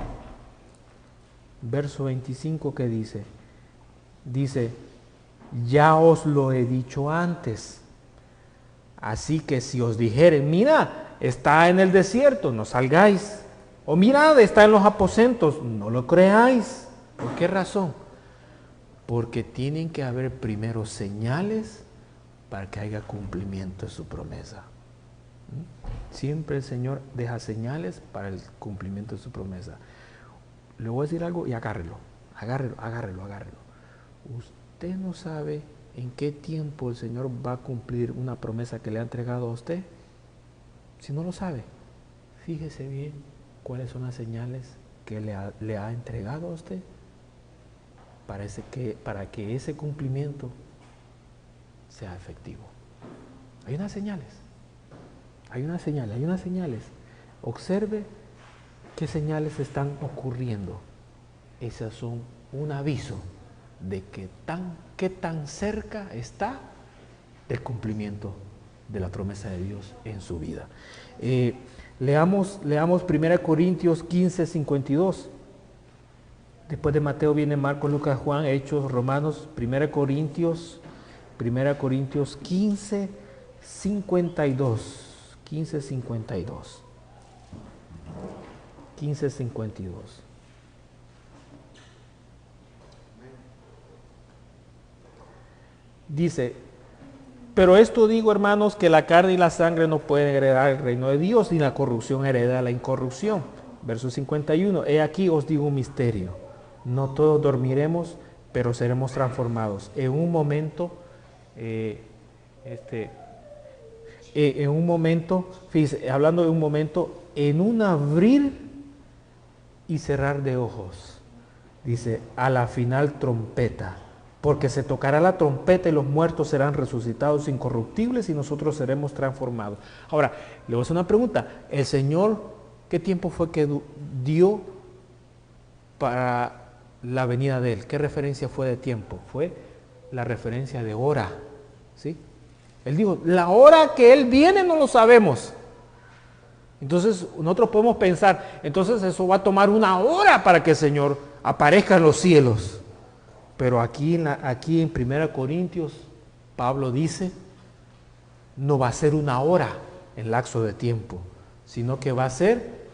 dice, ya os lo he dicho antes, así que si os dijeren, mira, está en el desierto, no salgáis. O mirad, está en los aposentos, no lo creáis. ¿Por qué razón? Porque tienen que haber primero señales para que haya cumplimiento de su promesa. Siempre el Señor deja señales para el cumplimiento de su promesa. Le voy a decir algo y agárrelo. Usted no sabe en qué tiempo el Señor va a cumplir una promesa que le ha entregado a usted. Si no lo sabe, fíjese bien cuáles son las señales que le ha entregado a usted para que ese cumplimiento sea efectivo. Hay unas señales. Observe qué señales están ocurriendo. Esas son un aviso de qué tan cerca está el cumplimiento de la promesa de Dios en su vida. Leamos 1 Corintios 15, 52. Después de Mateo viene Marcos, Lucas, Juan, Hechos, Romanos, 1 Corintios 15, 52. 15, 52. Dice, pero esto digo, hermanos, que la carne y la sangre no pueden heredar el reino de Dios, ni la corrupción hereda la incorrupción. Verso 51, he aquí os digo un misterio. No todos dormiremos, pero seremos transformados. En un momento, fíjese, hablando de un momento, en un abrir y cerrar de ojos. Dice, a la final trompeta. Porque se tocará la trompeta y los muertos serán resucitados incorruptibles y nosotros seremos transformados. Ahora, le voy a hacer una pregunta. ¿El Señor qué tiempo fue que dio para la venida de Él? ¿Qué referencia fue de tiempo? Fue la referencia de hora. ¿Sí? Él dijo, la hora que Él viene no lo sabemos. Entonces, nosotros podemos pensar, entonces eso va a tomar una hora para que el Señor aparezca en los cielos. Pero aquí en 1 Corintios, Pablo dice, no va a ser una hora en lapso de tiempo, sino que va a ser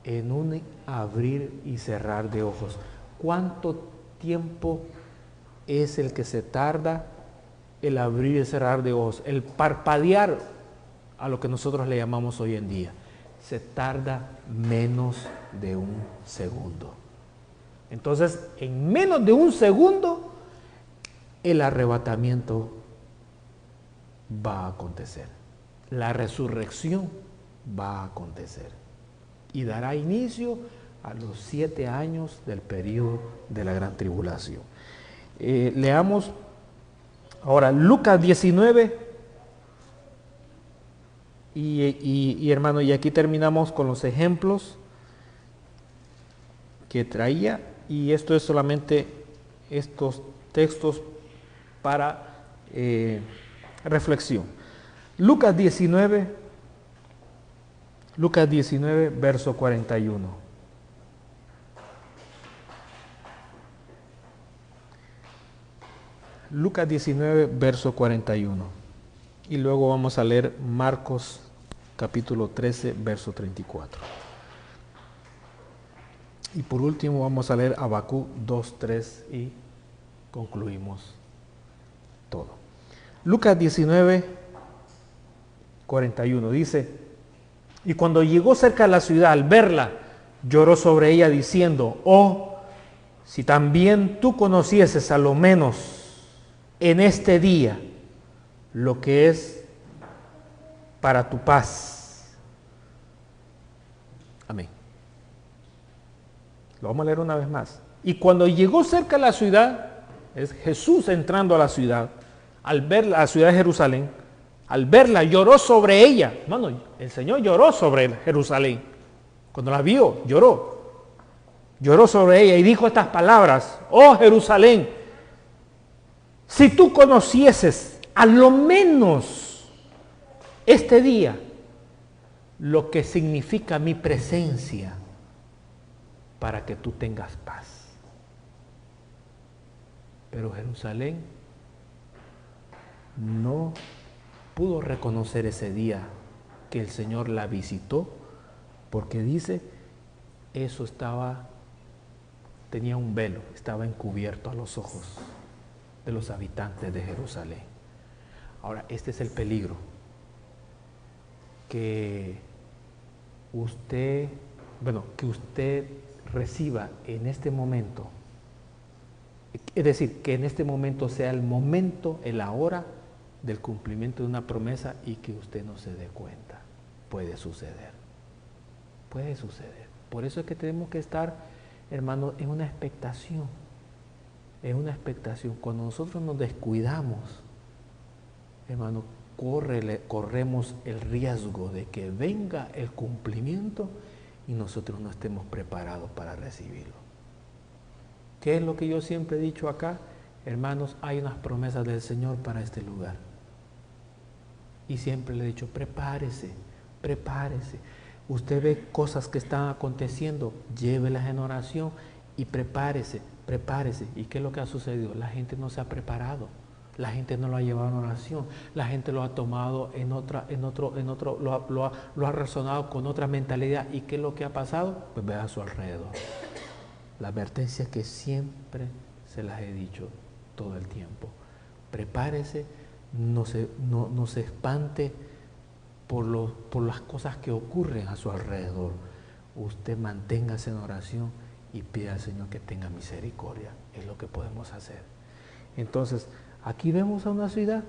en un abrir y cerrar de ojos. ¿Cuánto tiempo es el que se tarda el abrir y cerrar de ojos? El parpadear, a lo que nosotros le llamamos hoy en día, se tarda menos de un segundo. Entonces, en menos de un segundo, el arrebatamiento va a acontecer. La resurrección va a acontecer. Y dará inicio a los 7 años del periodo de la gran tribulación. Leamos ahora Lucas 19 y hermano, y aquí terminamos con los ejemplos que traía, y esto es solamente estos textos para reflexión. Lucas 19, verso 41. Lucas 19, verso 41. Y luego vamos a leer Marcos capítulo 13, verso 34. Y por último vamos a leer Habacuc 2, 3 y concluimos todo. Lucas 19, 41 dice: y cuando llegó cerca de la ciudad, al verla, lloró sobre ella diciendo: oh, si también tú conocieses a lo menos en este día lo que es para tu paz. Amén. Lo vamos a leer una vez más. Y cuando llegó cerca de la ciudad, es Jesús entrando a la ciudad, al ver la ciudad de Jerusalén, al verla lloró sobre ella. Hermano, el Señor lloró sobre Jerusalén. Cuando la vio, lloró. Lloró sobre ella y dijo estas palabras: oh Jerusalén, si tú conocieses a lo menos este día lo que significa mi presencia para que tú tengas paz. Pero Jerusalén no pudo reconocer ese día que el Señor la visitó, porque dice, eso tenía un velo, estaba encubierto a los ojos de los habitantes de Jerusalén. Ahora, este es el peligro, que usted reciba en este momento, es decir, que en este momento sea el momento, la hora del cumplimiento de una promesa y que usted no se dé cuenta. Puede suceder. Puede suceder. Por eso es que tenemos que estar, hermanos, en una expectación. En una expectación. Cuando nosotros nos descuidamos, hermano, corremos el riesgo de que venga el cumplimiento y nosotros no estemos preparados para recibirlo. ¿Qué es lo que yo siempre he dicho acá? Hermanos, hay unas promesas del Señor para este lugar. Y siempre le he dicho, prepárese, prepárese. Usted ve cosas que están aconteciendo, llévelas en oración y prepárese, prepárese. ¿Y qué es lo que ha sucedido? La gente no se ha preparado. La gente no lo ha llevado en oración, la gente lo ha tomado lo ha razonado con otra mentalidad. ¿Y qué es lo que ha pasado? Pues ve a su alrededor. La advertencia que siempre se las he dicho todo el tiempo. Prepárese, no se espante por las cosas que ocurren a su alrededor. Usted manténgase en oración y pida al Señor que tenga misericordia. Es lo que podemos hacer. Entonces, aquí vemos a una ciudad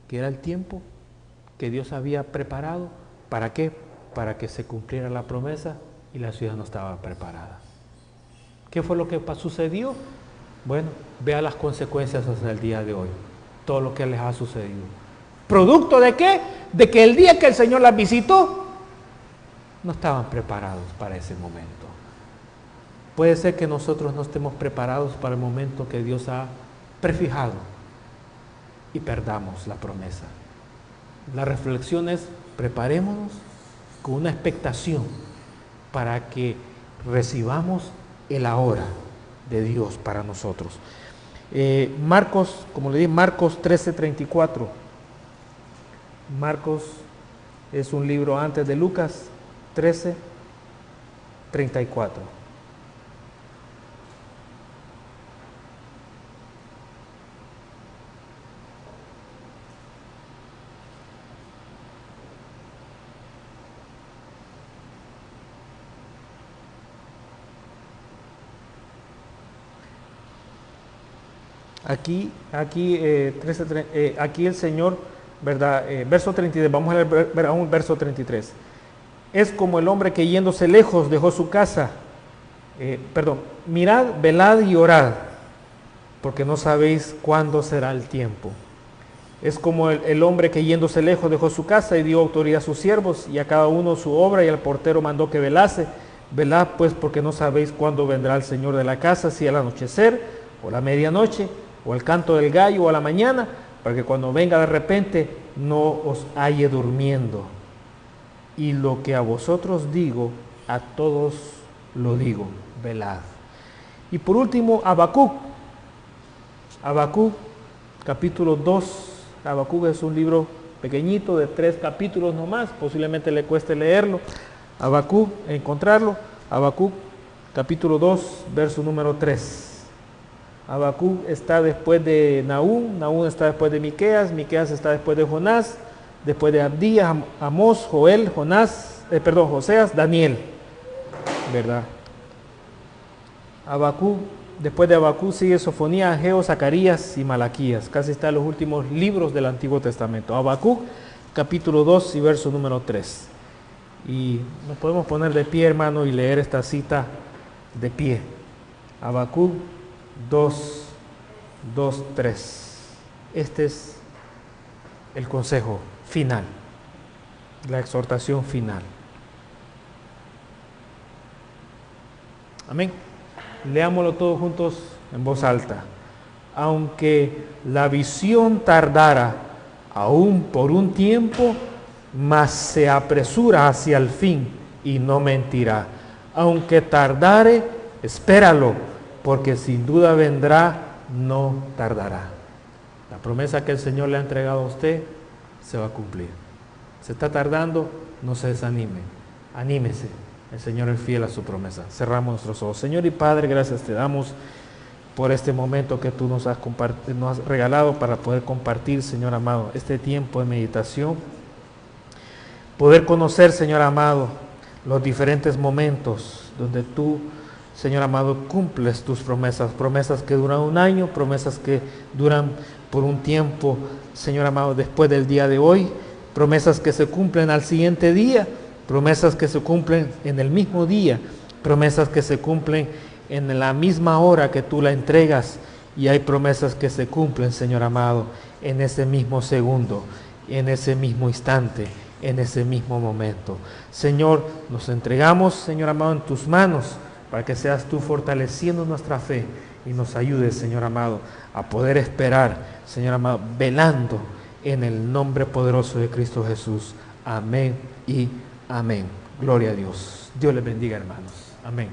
que era el tiempo que Dios había preparado. ¿Para qué? Para que se cumpliera la promesa, y la ciudad no estaba preparada. ¿Qué fue lo que sucedió? Bueno, vea las consecuencias hasta el día de hoy, todo lo que les ha sucedido. ¿Producto de qué? De que el día que el Señor las visitó, no estaban preparados para ese momento. Puede ser que nosotros no estemos preparados para el momento que Dios ha prefijado y perdamos la promesa. La reflexión es, preparémonos con una expectación para que recibamos el ahora de Dios para nosotros. Marcos, como le dije, Marcos 13:34. Marcos es un libro antes de Lucas. 13:34. Aquí el Señor, ¿verdad? Verso 33, vamos a leer aún verso 33. Es como el hombre que yéndose lejos dejó su casa mirad, velad y orad, porque no sabéis cuándo será el tiempo. Es como el hombre que yéndose lejos dejó su casa y dio autoridad a sus siervos y a cada uno su obra, y al portero mandó que velase. Velad pues, porque no sabéis cuándo vendrá el Señor de la casa, si al anochecer, o a la medianoche, o al canto del gallo, o a la mañana, para que cuando venga de repente no os halle durmiendo. Y lo que a vosotros digo, a todos lo digo, velad. Y por último, Habacuc, capítulo 2. Habacuc es un libro pequeñito de 3 capítulos nomás, posiblemente le cueste leerlo. Habacuc, encontrarlo. Habacuc, capítulo 2, verso número 3. Habacuc está después de Nahum, Nahum está después de Miqueas, Miqueas está después de Jonás, después de Abdías, Amós, Joel, Joseas, Daniel, ¿verdad? Habacuc, después de Habacuc sigue Sofonía, Ageo, Zacarías y Malaquías. Casi están los últimos libros del Antiguo Testamento. Habacuc, capítulo 2 y verso número 3. Y nos podemos poner de pie, hermano, y leer esta cita de pie. Habacuc 2, 3. Este es el consejo final, la exhortación final. Amén. Leámoslo todos juntos en voz alta. Aunque la visión tardara aún por un tiempo, mas se apresura hacia el fin y no mentirá. Aunque tardare, espéralo, porque sin duda vendrá, no tardará. La promesa que el Señor le ha entregado a usted se va a cumplir. Se está tardando, no se desanime, anímese. El Señor es fiel a su promesa. Cerramos nuestros ojos. Señor y Padre, gracias te damos por este momento que tú nos has regalado para poder compartir, Señor amado, este tiempo de meditación. Poder conocer, Señor amado, los diferentes momentos donde tú, Señor amado, cumples tus promesas. Promesas que duran un año, promesas que duran por un tiempo, Señor amado, después del día de hoy. Promesas que se cumplen al siguiente día. Promesas que se cumplen en el mismo día, promesas que se cumplen en la misma hora que tú la entregas, y hay promesas que se cumplen, Señor amado, en ese mismo segundo, en ese mismo instante, en ese mismo momento. Señor, nos entregamos, Señor amado, en tus manos, para que seas tú fortaleciendo nuestra fe y nos ayudes, Señor amado, a poder esperar, Señor amado, velando en el nombre poderoso de Cristo Jesús. Amén y amén. Gloria a Dios. Dios les bendiga, hermanos. Amén.